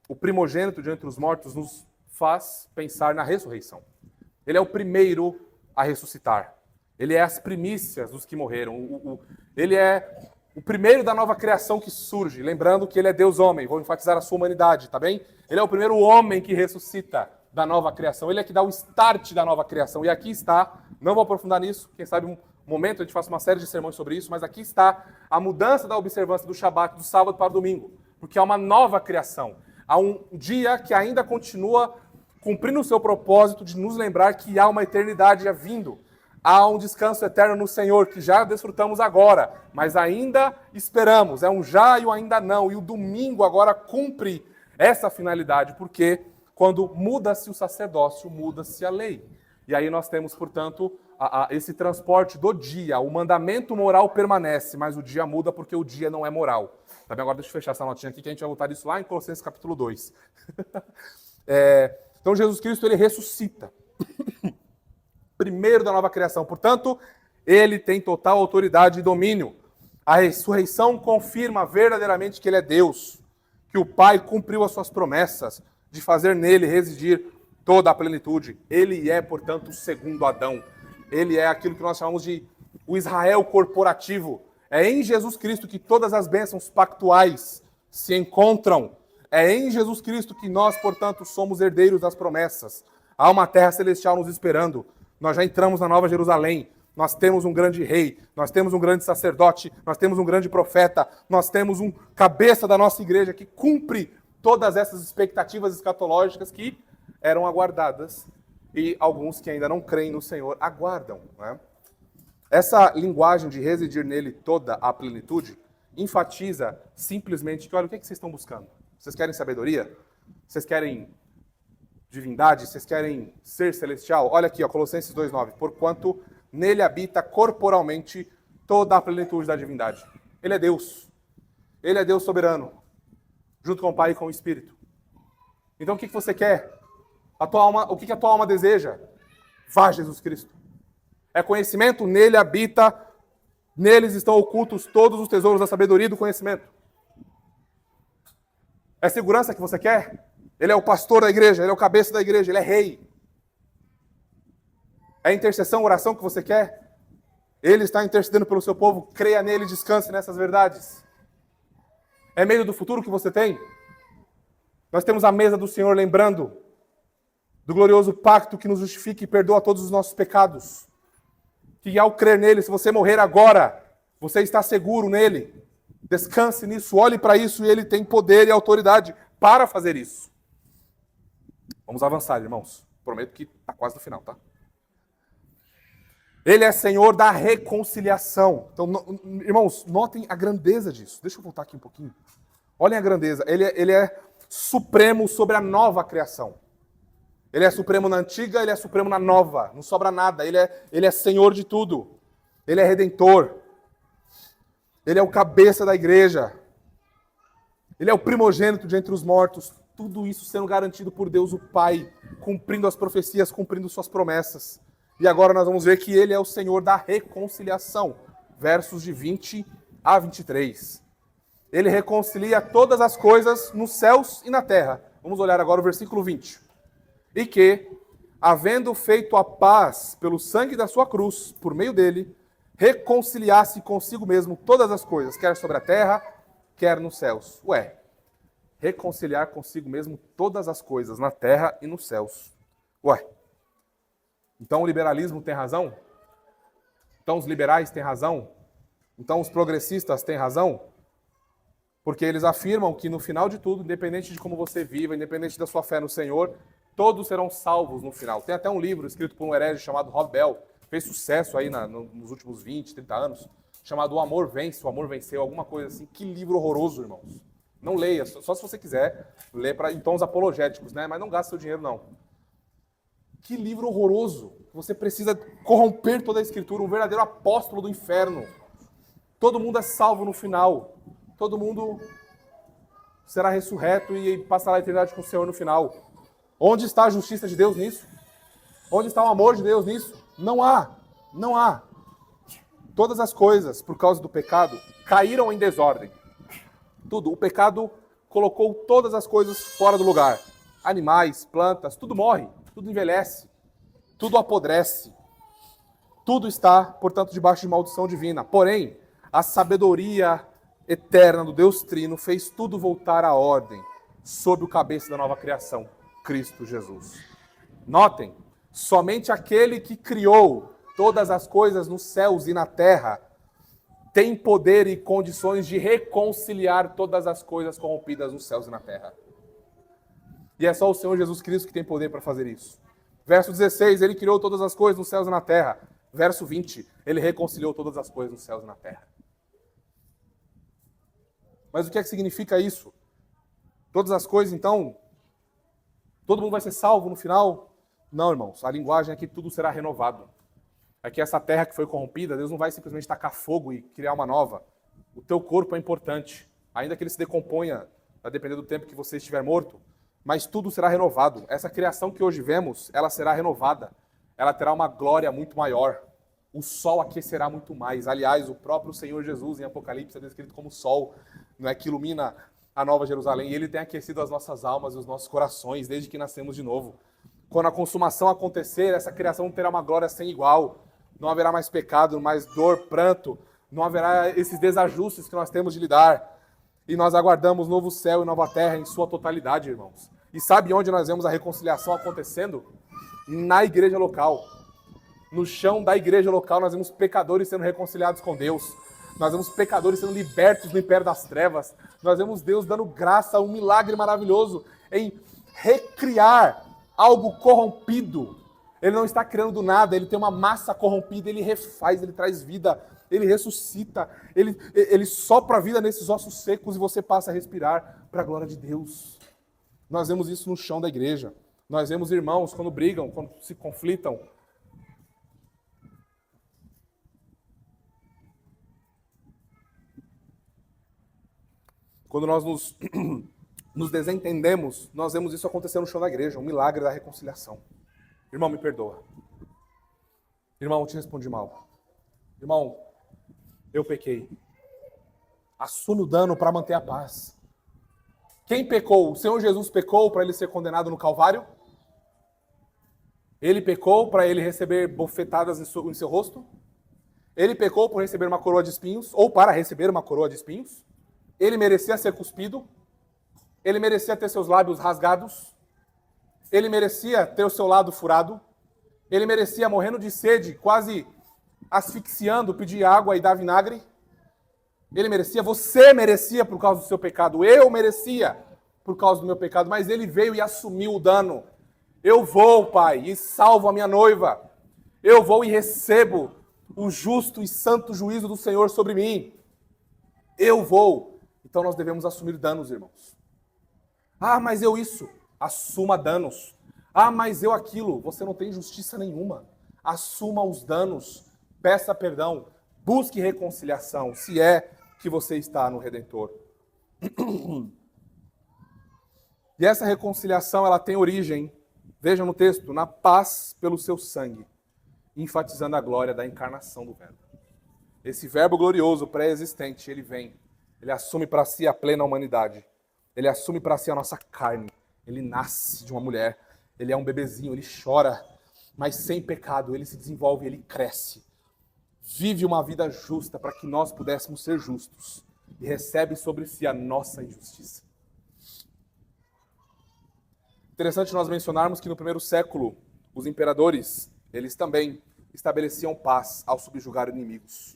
o primogênito de entre os mortos, nos faz pensar na ressurreição. Ele é o primeiro a ressuscitar. Ele é as primícias dos que morreram. Ele é o primeiro da nova criação que surge. Lembrando que Ele é Deus homem. Vou enfatizar a sua humanidade, tá bem? Ele é o primeiro homem que ressuscita da nova criação. Ele é que dá o start da nova criação. E aqui está, não vou aprofundar nisso, quem sabe um momento a gente faça uma série de sermões sobre isso, mas aqui está a mudança da observância do Shabat, do sábado para o domingo. Porque há uma nova criação. Há um dia que ainda continua cumprindo o seu propósito de nos lembrar que há uma eternidade vindo. há um descanso eterno no Senhor que já desfrutamos agora, mas ainda esperamos. É um já e o ainda não. E o domingo agora cumpre essa finalidade, porque quando muda-se o sacerdócio, muda-se a lei. E aí nós temos, portanto, esse transporte do dia. O mandamento moral permanece, mas o dia muda porque o dia não é moral. Tá bem? Agora deixa eu fechar essa notinha aqui, que a gente vai voltar disso lá em Colossenses capítulo 2. Então Jesus Cristo, ele ressuscita. Primeiro da nova criação. Portanto, ele tem total autoridade e domínio. A ressurreição confirma verdadeiramente que ele é Deus, que o Pai cumpriu as suas promessas de fazer nele residir toda a plenitude. Ele é, portanto, o segundo Adão. Ele é aquilo que nós chamamos de o Israel corporativo. É em Jesus Cristo que todas as bênçãos pactuais se encontram. É em Jesus Cristo que nós, portanto, somos herdeiros das promessas. Há uma terra celestial nos esperando. Nós já entramos na Nova Jerusalém. Nós temos um grande rei, nós temos um grande sacerdote, nós temos um grande profeta, nós temos um cabeça da nossa igreja que cumpre todas essas expectativas escatológicas que eram aguardadas e alguns que ainda não creem no Senhor aguardam. Né? Essa linguagem de residir nele toda a plenitude enfatiza simplesmente que, olha, o que vocês estão buscando? Vocês querem sabedoria? Vocês querem divindade? Vocês querem ser celestial? Olha aqui, ó, Colossenses 2,9. Porquanto nele habita corporalmente toda a plenitude da divindade. Ele é Deus. Ele é Deus soberano, junto com o Pai e com o Espírito. Então o que você quer? O que a tua alma deseja? Vá a Jesus Cristo. É conhecimento? Nele habita, neles estão ocultos todos os tesouros da sabedoria e do conhecimento. É segurança que você quer? Ele é o pastor da igreja, ele é o cabeça da igreja, ele é rei. É intercessão, oração que você quer? Ele está intercedendo pelo seu povo, creia nele, descanse nessas verdades. É medo do futuro que você tem? Nós temos a mesa do Senhor lembrando do glorioso pacto que nos justifica e perdoa todos os nossos pecados. Que ao crer nele, se você morrer agora, você está seguro nele. Descanse nisso, olhe para isso e ele tem poder e autoridade para fazer isso. Vamos avançar, irmãos. Prometo que está quase no final, tá? Ele é Senhor da reconciliação. Então, irmãos, notem a grandeza disso. Deixa eu voltar aqui um pouquinho. Olhem a grandeza. Ele é supremo sobre a nova criação. Ele é supremo na antiga, ele é supremo na nova. Não sobra nada. Ele é Senhor de tudo. Ele é Redentor. Ele é o cabeça da igreja. Ele é o primogênito de entre os mortos. Tudo isso sendo garantido por Deus o Pai, cumprindo as profecias, cumprindo suas promessas. E agora nós vamos ver que ele é o Senhor da reconciliação. Versos de 20 a 23. Ele reconcilia todas as coisas nos céus e na terra. Vamos olhar agora o versículo 20. E que, havendo feito a paz pelo sangue da sua cruz, por meio dele, reconciliasse consigo mesmo todas as coisas, quer sobre a terra, quer nos céus. Ué, reconciliar consigo mesmo todas as coisas, na terra e nos céus. Ué, então o liberalismo tem razão? Então os liberais têm razão? Então os progressistas têm razão? Porque eles afirmam que no final de tudo, independente de como você viva, independente da sua fé no Senhor, todos serão salvos no final. Tem até um livro escrito por um herege chamado Rob Bell, fez sucesso aí nos últimos 20, 30 anos, chamado O Amor Vence, O Amor Venceu, alguma coisa assim. Que livro horroroso, irmãos. Não leia, só se você quiser ler em tons apologéticos, né? Mas não gaste seu dinheiro, não. Que livro horroroso. Você precisa corromper toda a Escritura, um verdadeiro apóstolo do inferno. Todo mundo é salvo no final. Todo mundo será ressurreto e passará a eternidade com o Senhor no final. Onde está a justiça de Deus nisso? Onde está o amor de Deus nisso? Não há. Não há. Todas as coisas, por causa do pecado, caíram em desordem. Tudo. O pecado colocou todas as coisas fora do lugar. Animais, plantas, tudo morre, tudo envelhece, tudo apodrece. Tudo está, portanto, debaixo de maldição divina. Porém, a sabedoria eterna do Deus Trino fez tudo voltar à ordem, sob o cabeça da nova criação, Cristo Jesus. Notem, somente aquele que criou todas as coisas nos céus e na terra tem poder e condições de reconciliar todas as coisas corrompidas nos céus e na terra. E é só o Senhor Jesus Cristo que tem poder para fazer isso. Verso 16, ele criou todas as coisas nos céus e na terra. Verso 20, ele reconciliou todas as coisas nos céus e na terra. Mas o que é que significa isso? Todas as coisas, então, todo mundo vai ser salvo no final? Não, irmãos, a linguagem é que tudo será renovado. É que essa terra que foi corrompida, Deus não vai simplesmente tacar fogo e criar uma nova. O teu corpo é importante, ainda que ele se decomponha, a depender do tempo que você estiver morto, mas tudo será renovado. Essa criação que hoje vemos, ela será renovada. Ela terá uma glória muito maior. O sol aquecerá muito mais. Aliás, o próprio Senhor Jesus, em Apocalipse, é descrito como sol, não é, que ilumina a Nova Jerusalém. E ele tem aquecido as nossas almas e os nossos corações desde que nascemos de novo. Quando a consumação acontecer, essa criação terá uma glória sem igual. Não haverá mais pecado, mais dor, pranto. Não haverá esses desajustes que nós temos de lidar. E nós aguardamos novo céu e nova terra em sua totalidade, irmãos. E sabe onde nós vemos a reconciliação acontecendo? Na igreja local. No chão da igreja local, nós vemos pecadores sendo reconciliados com Deus. Nós vemos pecadores sendo libertos do império das trevas. Nós vemos Deus dando graça, um milagre maravilhoso em recriar algo corrompido. Ele não está criando do nada, ele tem uma massa corrompida, ele refaz, ele traz vida, ele ressuscita, ele sopra a vida nesses ossos secos e você passa a respirar para a glória de Deus. Nós vemos isso no chão da igreja. Nós vemos irmãos quando brigam, quando se conflitam. Quando nós nos desentendemos, nós vemos isso acontecer no chão da igreja, um milagre da reconciliação. Irmão, me perdoa. Irmão, eu te respondi mal. Irmão, eu pequei. Assume o dano para manter a paz. Quem pecou? O Senhor Jesus pecou para ele ser condenado no Calvário? Ele pecou para ele receber bofetadas em seu rosto? Ele pecou por receber uma coroa de espinhos? Ou para receber uma coroa de espinhos? Ele merecia ser cuspido? Ele merecia ter seus lábios rasgados? Ele merecia ter o seu lado furado? Ele merecia, morrendo de sede, quase asfixiando, pedir água e dar vinagre? Ele merecia, você merecia por causa do seu pecado, eu merecia por causa do meu pecado, mas ele veio e assumiu o dano. Eu vou, Pai, e salvo a minha noiva. Eu vou e recebo o justo e santo juízo do Senhor sobre mim. Eu vou. Então nós devemos assumir danos, irmãos. Ah, mas eu isso. Assuma danos. Ah, mas eu aquilo. Você não tem justiça nenhuma. Assuma os danos. Peça perdão. Busque reconciliação, se é que você está no Redentor. E essa reconciliação, ela tem origem, vejam no texto, na paz pelo seu sangue, enfatizando a glória da encarnação do Verbo. Esse Verbo glorioso, pré-existente, ele vem, ele assume para si a plena humanidade, ele assume para si a nossa carne, ele nasce de uma mulher, ele é um bebezinho, ele chora, mas sem pecado, ele se desenvolve, ele cresce, vive uma vida justa para que nós pudéssemos ser justos e recebe sobre si a nossa injustiça. Interessante nós mencionarmos que no primeiro século, os imperadores, eles também estabeleciam paz ao subjugar inimigos.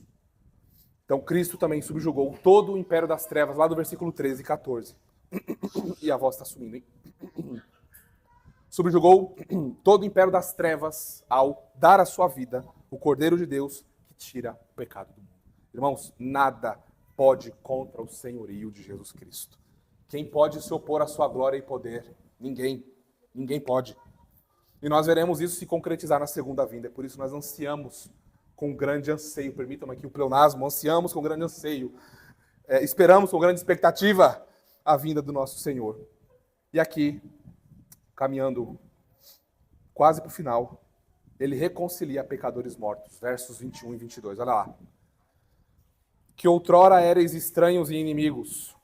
Então Cristo também subjugou todo o império das trevas, lá do versículo 13 e 14. E a voz está sumindo, hein? Subjugou todo o império das trevas ao dar a sua vida, o Cordeiro de Deus, que tira o pecado do mundo. Irmãos, nada pode contra o senhorio de Jesus Cristo. Quem pode se opor à sua glória e poder? Ninguém. Ninguém pode. E nós veremos isso se concretizar na segunda vinda. É por isso nós ansiamos com grande anseio, permitam-me aqui o pleonasmo, ansiamos com grande anseio, esperamos com grande expectativa a vinda do nosso Senhor. E aqui, caminhando quase para o final, ele reconcilia pecadores mortos, versos 21 e 22, olha lá. Que outrora éreis estranhos e inimigos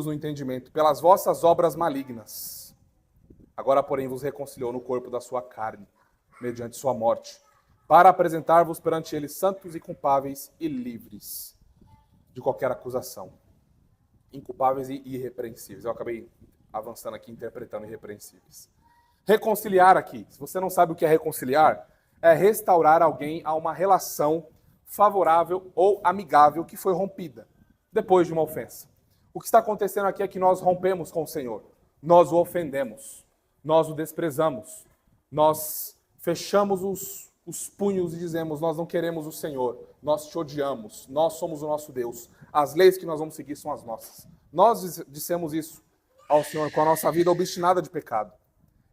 no entendimento, pelas vossas obras malignas. Agora, porém, vos reconciliou no corpo da sua carne, mediante sua morte, para apresentar-vos perante ele santos e culpáveis e livres de qualquer acusação. Inculpáveis e irrepreensíveis. Eu acabei avançando aqui, interpretando irrepreensíveis. Reconciliar aqui, se você não sabe o que é reconciliar, é restaurar alguém a uma relação favorável ou amigável que foi rompida, depois de uma ofensa. O que está acontecendo aqui é que nós rompemos com o Senhor. Nós o ofendemos. Nós o desprezamos. Nós fechamos os punhos e dizemos: nós não queremos o Senhor, nós te odiamos, nós somos o nosso Deus, as leis que nós vamos seguir são as nossas. Nós dissemos isso ao Senhor com a nossa vida obstinada de pecado.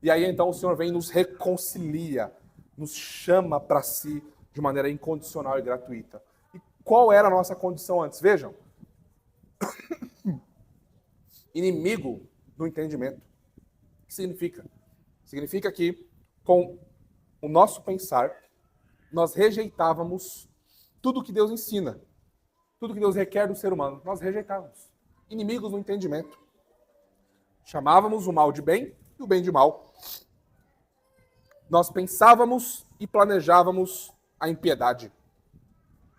E aí então o Senhor vem e nos reconcilia, nos chama para si de maneira incondicional e gratuita. E qual era a nossa condição antes? Vejam. Inimigo do entendimento. O que significa? Significa que com o nosso pensar, nós rejeitávamos tudo que Deus ensina, tudo que Deus requer do ser humano. Nós rejeitávamos. Inimigos do entendimento. Chamávamos o mal de bem e o bem de mal. Nós pensávamos e planejávamos a impiedade.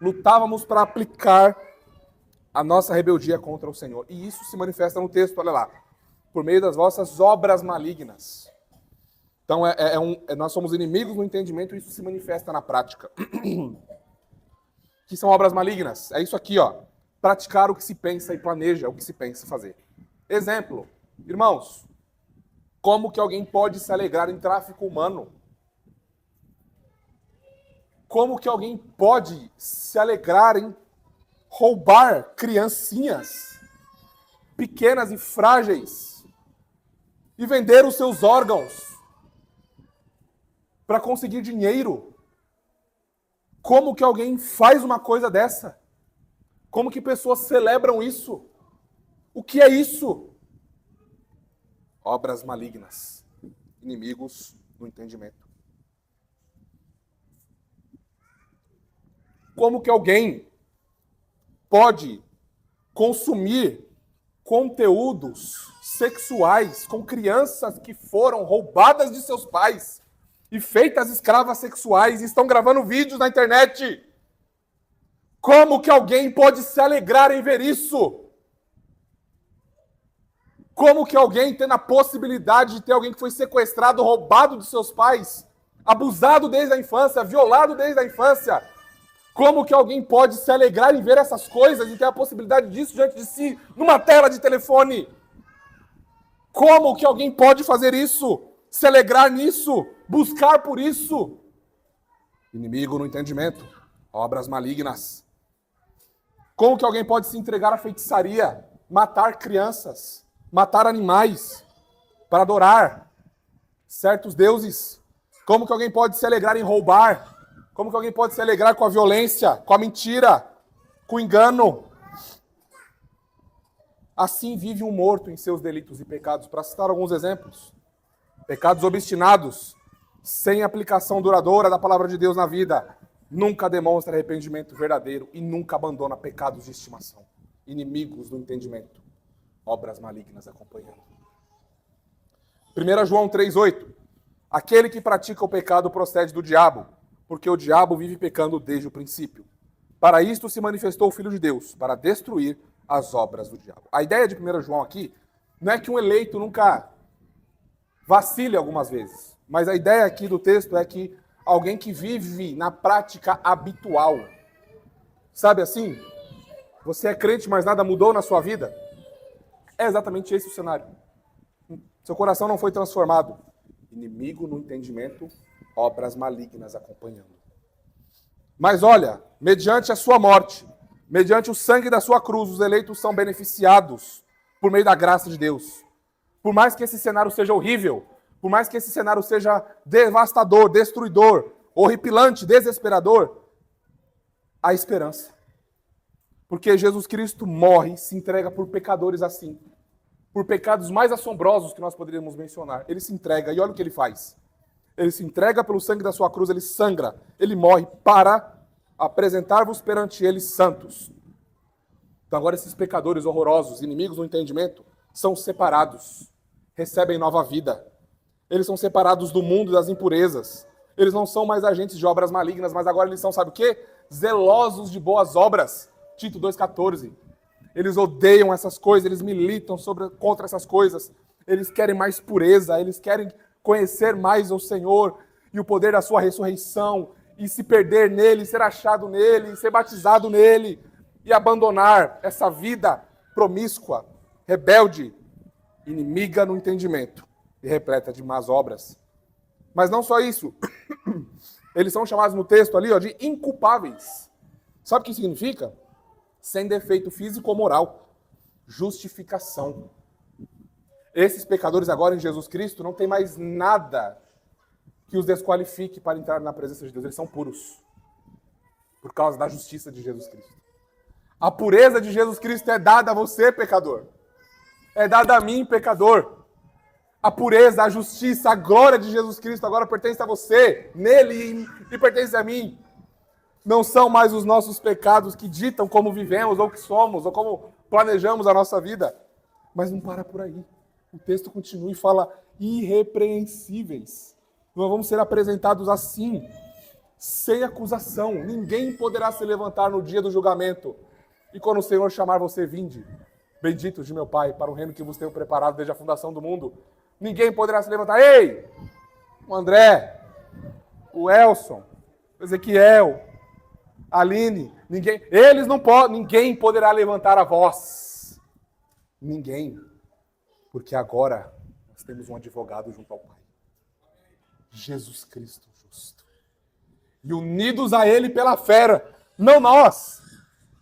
Lutávamos para aplicar a nossa rebeldia contra o Senhor. E isso se manifesta no texto, olha lá. Por meio das vossas obras malignas. Então, nós somos inimigos no entendimento e isso se manifesta na prática. Que são obras malignas. É isso aqui, ó. Praticar o que se pensa e planeja o que se pensa fazer. Exemplo. Irmãos, como que alguém pode se alegrar em tráfico humano? Como que alguém pode se alegrar em roubar criancinhas pequenas e frágeis e vender os seus órgãos para conseguir dinheiro? Como que alguém faz uma coisa dessa? Como que pessoas celebram isso? O que é isso? Obras malignas, inimigos do entendimento. Como que alguém pode consumir conteúdos sexuais com crianças que foram roubadas de seus pais e feitas escravas sexuais e estão gravando vídeos na internet? Como que alguém pode se alegrar em ver isso? Como que alguém tem a possibilidade de ter alguém que foi sequestrado, roubado de seus pais, abusado desde a infância, violado desde a infância? Como que alguém pode se alegrar em ver essas coisas e ter a possibilidade disso diante de si, numa tela de telefone? Como que alguém pode fazer isso? Se alegrar nisso? Buscar por isso? Inimigo no entendimento. Obras malignas. Como que alguém pode se entregar à feitiçaria? Matar crianças? Matar animais? Para adorar certos deuses? Como que alguém pode se alegrar em roubar? Como que alguém pode se alegrar com a violência, com a mentira, com o engano? Assim vive um morto em seus delitos e pecados. Para citar alguns exemplos. Pecados obstinados, sem aplicação duradoura da palavra de Deus na vida, nunca demonstra arrependimento verdadeiro e nunca abandona pecados de estimação. Inimigos do entendimento. Obras malignas acompanhando. 1 João 3,8. Aquele que pratica o pecado procede do diabo, porque o diabo vive pecando desde o princípio. Para isto se manifestou o Filho de Deus, para destruir as obras do diabo. A ideia de 1 João aqui não é que um eleito nunca vacile algumas vezes, mas a ideia aqui do texto é que alguém que vive na prática habitual. Sabe assim? Você é crente, mas nada mudou na sua vida? É exatamente esse o cenário. Seu coração não foi transformado. Inimigo no entendimento, obras malignas acompanhando. Mas olha, mediante a sua morte, mediante o sangue da sua cruz, os eleitos são beneficiados por meio da graça de Deus. Por mais que esse cenário seja horrível, por mais que esse cenário seja devastador, destruidor, horripilante, desesperador, há esperança. Porque Jesus Cristo morre, se entrega por pecadores assim, por pecados mais assombrosos que nós poderíamos mencionar. Ele se entrega e olha o que ele faz. Ele se entrega pelo sangue da sua cruz, ele sangra, ele morre para apresentar-vos perante ele santos. Então agora esses pecadores horrorosos, inimigos do entendimento, são separados, recebem nova vida. Eles são separados do mundo das impurezas. Eles não são mais agentes de obras malignas, mas agora eles são, sabe o quê? Zelosos de boas obras. Tito 2,14. Eles odeiam essas coisas, eles militam contra essas coisas. Eles querem mais pureza, eles querem conhecer mais o Senhor e o poder da sua ressurreição, e se perder nele, ser achado nele, ser batizado nele, e abandonar essa vida promíscua, rebelde, inimiga no entendimento e repleta de más obras. Mas não só isso. Eles são chamados no texto ali, ó, de inculpáveis. Sabe o que significa? Sem defeito físico ou moral. Justificação. Esses pecadores agora em Jesus Cristo não tem mais nada que os desqualifique para entrar na presença de Deus. Eles são puros. Por causa da justiça de Jesus Cristo. A pureza de Jesus Cristo é dada a você, pecador. É dada a mim, pecador. A pureza, a justiça, a glória de Jesus Cristo agora pertence a você, nele e pertence a mim. Não são mais os nossos pecados que ditam como vivemos, ou que somos, ou como planejamos a nossa vida. Mas não para por aí. O texto continua e fala irrepreensíveis. Nós vamos ser apresentados assim, sem acusação. Ninguém poderá se levantar no dia do julgamento. E quando o Senhor chamar você, vinde, benditos de meu Pai, para o reino que vos tenho preparado desde a fundação do mundo. Ninguém poderá se levantar. Ei! O André, o Elson, o Ezequiel, a Aline, ninguém poderá levantar a voz. Ninguém. Porque agora nós temos um advogado junto ao Pai. Jesus Cristo justo. E unidos a Ele pela fé, não nós.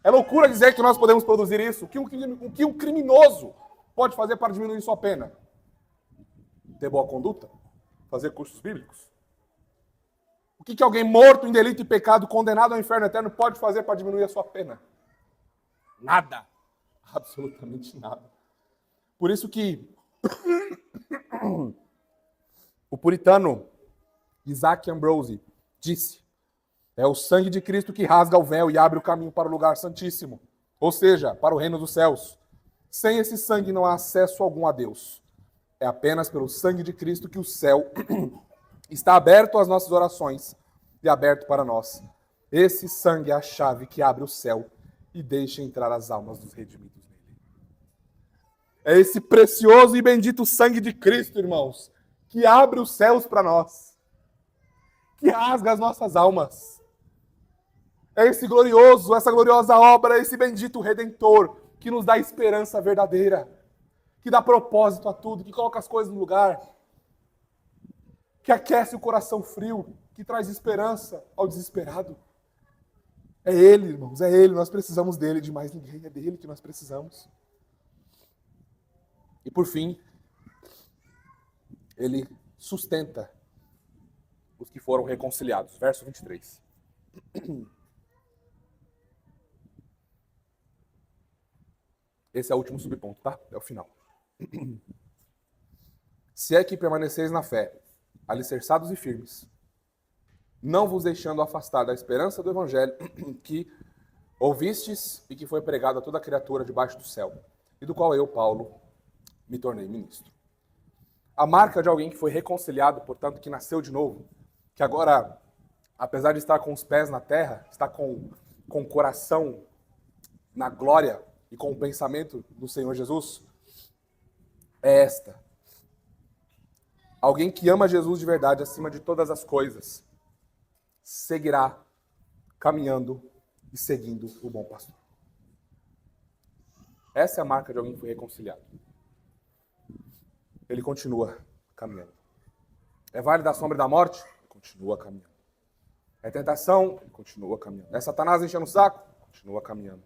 É loucura dizer que nós podemos produzir isso. O que um criminoso pode fazer para diminuir sua pena? Ter boa conduta? Fazer cursos bíblicos? O que alguém morto em delito e pecado, condenado ao inferno eterno, pode fazer para diminuir a sua pena? Nada. Absolutamente nada. Por isso que o puritano Isaac Ambrose disse: é o sangue de Cristo que rasga o véu e abre o caminho para o lugar santíssimo, ou seja, para o reino dos céus. Sem esse sangue não há acesso algum a Deus. É apenas pelo sangue de Cristo que o céu está aberto às nossas orações e aberto para nós. Esse sangue é a chave que abre o céu e deixa entrar as almas dos redimidos nele. É esse precioso e bendito sangue de Cristo, irmãos, que abre os céus para nós, que rasga as nossas almas. É esse glorioso, essa gloriosa obra, esse bendito Redentor que nos dá esperança verdadeira, que dá propósito a tudo, que coloca as coisas no lugar, que aquece o coração frio, que traz esperança ao desesperado. É Ele, irmãos, é Ele, nós precisamos dele, de mais ninguém, é dele que nós precisamos. E por fim, Ele sustenta os que foram reconciliados. Verso 23. Esse é o último subponto, tá? É o final. Se é que permaneceis na fé, alicerçados e firmes, não vos deixando afastar da esperança do evangelho que ouvistes e que foi pregado a toda criatura debaixo do céu, e do qual eu, Paulo, me tornei ministro. A marca de alguém que foi reconciliado, portanto, que nasceu de novo, que agora, apesar de estar com os pés na terra, está com o coração na glória e com o pensamento do Senhor Jesus, é esta. Alguém que ama Jesus de verdade acima de todas as coisas, seguirá caminhando e seguindo o bom pastor. Essa é a marca de alguém que foi reconciliado. Ele continua caminhando. É vale da sombra e da morte? Ele continua caminhando. É tentação? Ele continua caminhando. É Satanás enchendo o saco? Continua caminhando.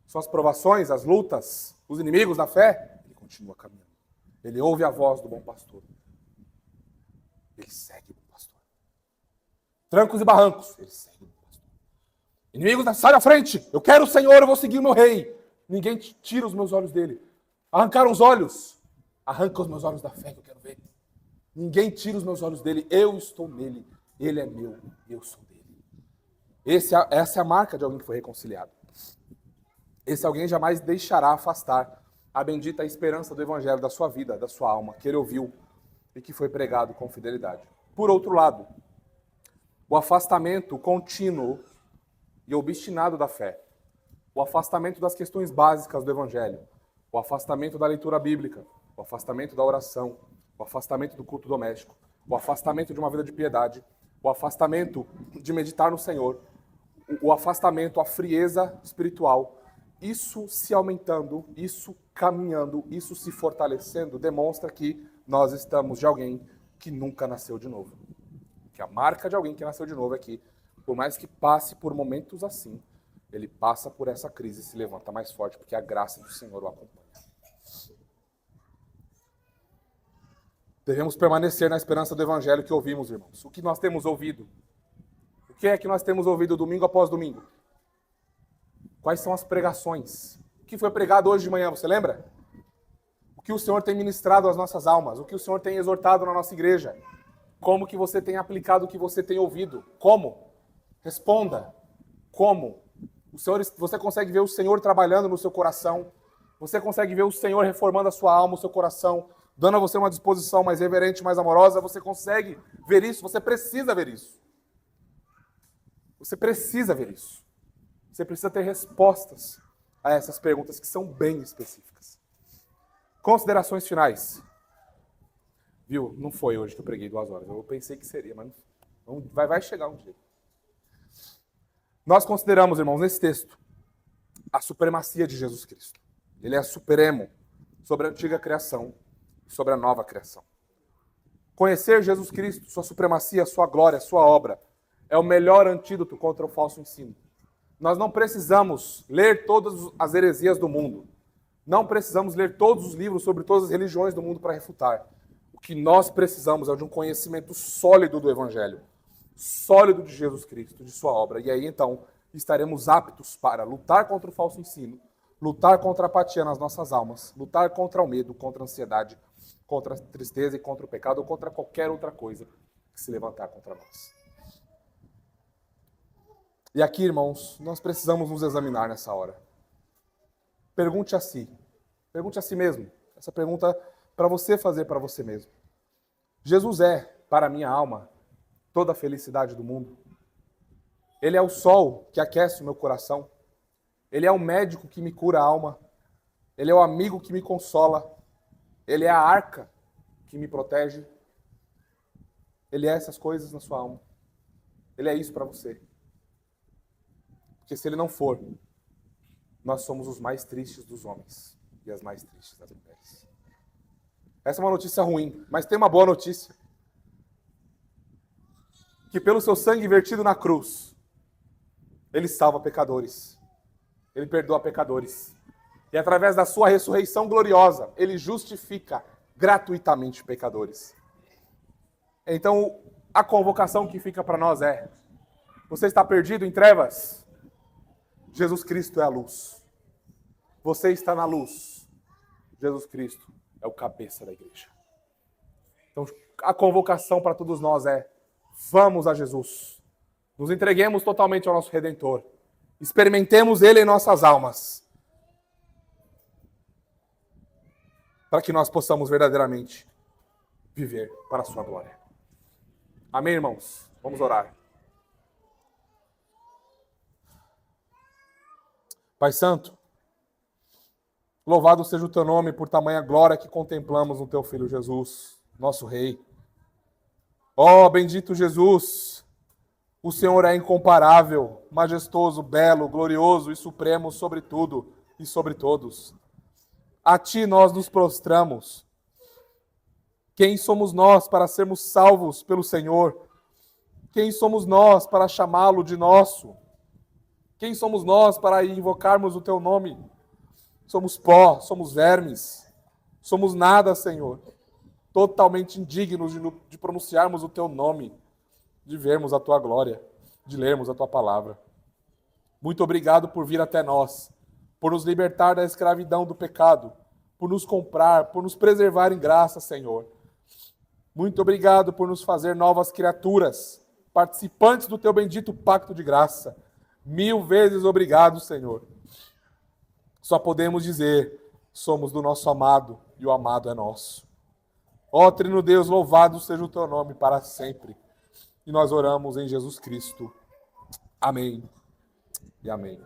São as provações, as lutas, os inimigos da fé? Ele continua caminhando. Ele ouve a voz do bom pastor. Ele segue o bom pastor. Trancos e barrancos? Ele segue o bom pastor. Inimigos, sai da frente! Eu quero o Senhor, eu vou seguir o meu rei. Ninguém tira os meus olhos dele. Arrancaram os olhos. Arranca os meus olhos da fé que eu quero ver. Ninguém tira os meus olhos dele. Eu estou nele. Ele é meu. Eu sou dele. Essa é a marca de alguém que foi reconciliado. Esse alguém jamais deixará afastar a bendita esperança do evangelho da sua vida, da sua alma, que ele ouviu e que foi pregado com fidelidade. Por outro lado, o afastamento contínuo e obstinado da fé, o afastamento das questões básicas do evangelho, o afastamento da leitura bíblica, o afastamento da oração, o afastamento do culto doméstico, o afastamento de uma vida de piedade, o afastamento de meditar no Senhor, o afastamento, a frieza espiritual, isso se aumentando, isso caminhando, isso se fortalecendo, demonstra que nós estamos de alguém que nunca nasceu de novo. Porque a marca de alguém que nasceu de novo é que, por mais que passe por momentos assim, ele passa por essa crise e se levanta mais forte, porque a graça do Senhor o acompanha. Devemos permanecer na esperança do evangelho que ouvimos, irmãos. O que nós temos ouvido? O que é que nós temos ouvido domingo após domingo? Quais são as pregações? O que foi pregado hoje de manhã, você lembra? O que o Senhor tem ministrado às nossas almas? O que o Senhor tem exortado na nossa igreja? Como que você tem aplicado o que você tem ouvido? Como? Responda. Como? Você consegue ver o Senhor trabalhando no seu coração? Você consegue ver o Senhor reformando a sua alma, o seu coração, dando a você uma disposição mais reverente, mais amorosa? Você consegue ver isso? Você precisa ver isso. Você precisa ver isso. Você precisa ter respostas a essas perguntas que são bem específicas. Considerações finais. Viu? Não foi hoje que eu preguei 2 horas. Eu pensei que seria, mas não, vai chegar um dia. Nós consideramos, irmãos, nesse texto, a supremacia de Jesus Cristo. Ele é supremo sobre a antiga criação e sobre a nova criação. Conhecer Jesus Cristo, sua supremacia, sua glória, sua obra, é o melhor antídoto contra o falso ensino. Nós não precisamos ler todas as heresias do mundo. Não precisamos ler todos os livros sobre todas as religiões do mundo para refutar. O que nós precisamos é de um conhecimento sólido do Evangelho, sólido de Jesus Cristo, de sua obra. E aí, então, estaremos aptos para lutar contra o falso ensino, lutar contra a apatia nas nossas almas, lutar contra o medo, contra a ansiedade, contra a tristeza e contra o pecado, ou contra qualquer outra coisa que se levantar contra nós. E aqui, irmãos, nós precisamos nos examinar nessa hora. Pergunte a si mesmo. Essa pergunta para você fazer para você mesmo. Jesus é, para a minha alma, toda a felicidade do mundo. Ele é o sol que aquece o meu coração. Ele é o médico que me cura a alma. Ele é o amigo que me consola. Ele é a arca que me protege. Ele é essas coisas na sua alma. Ele é isso para você. Porque se ele não for, nós somos os mais tristes dos homens e as mais tristes das mulheres. Essa é uma notícia ruim, mas tem uma boa notícia. Que pelo seu sangue vertido na cruz, ele salva pecadores. Ele perdoa pecadores. E através da sua ressurreição gloriosa, ele justifica gratuitamente pecadores. Então, a convocação que fica para nós é: você está perdido em trevas? Jesus Cristo é a luz. Você está na luz. Jesus Cristo é o cabeça da igreja. Então, a convocação para todos nós é: vamos a Jesus. Nos entreguemos totalmente ao nosso Redentor. Experimentemos Ele em nossas almas. Para que nós possamos verdadeiramente viver para a sua glória. Amém, irmãos? Vamos orar. Pai Santo, louvado seja o Teu nome por tamanha glória que contemplamos no Teu Filho Jesus, nosso Rei. Ó, bendito Jesus, o Senhor é incomparável, majestoso, belo, glorioso e supremo sobre tudo e sobre todos. A Ti nós nos prostramos. Quem somos nós para sermos salvos pelo Senhor? Quem somos nós para chamá-lo de nosso? Quem somos nós para invocarmos o Teu nome? Somos pó, somos vermes, somos nada, Senhor. Totalmente indignos de pronunciarmos o Teu nome, de vermos a Tua glória, de lermos a Tua palavra. Muito obrigado por vir até nós, por nos libertar da escravidão do pecado, por nos comprar, por nos preservar em graça, Senhor. Muito obrigado por nos fazer novas criaturas, participantes do Teu bendito pacto de graça. 1000 vezes obrigado, Senhor. Só podemos dizer: somos do nosso amado e o amado é nosso. Ó Trino Deus, louvado seja o Teu nome para sempre. E nós oramos em Jesus Cristo. Amém e amém.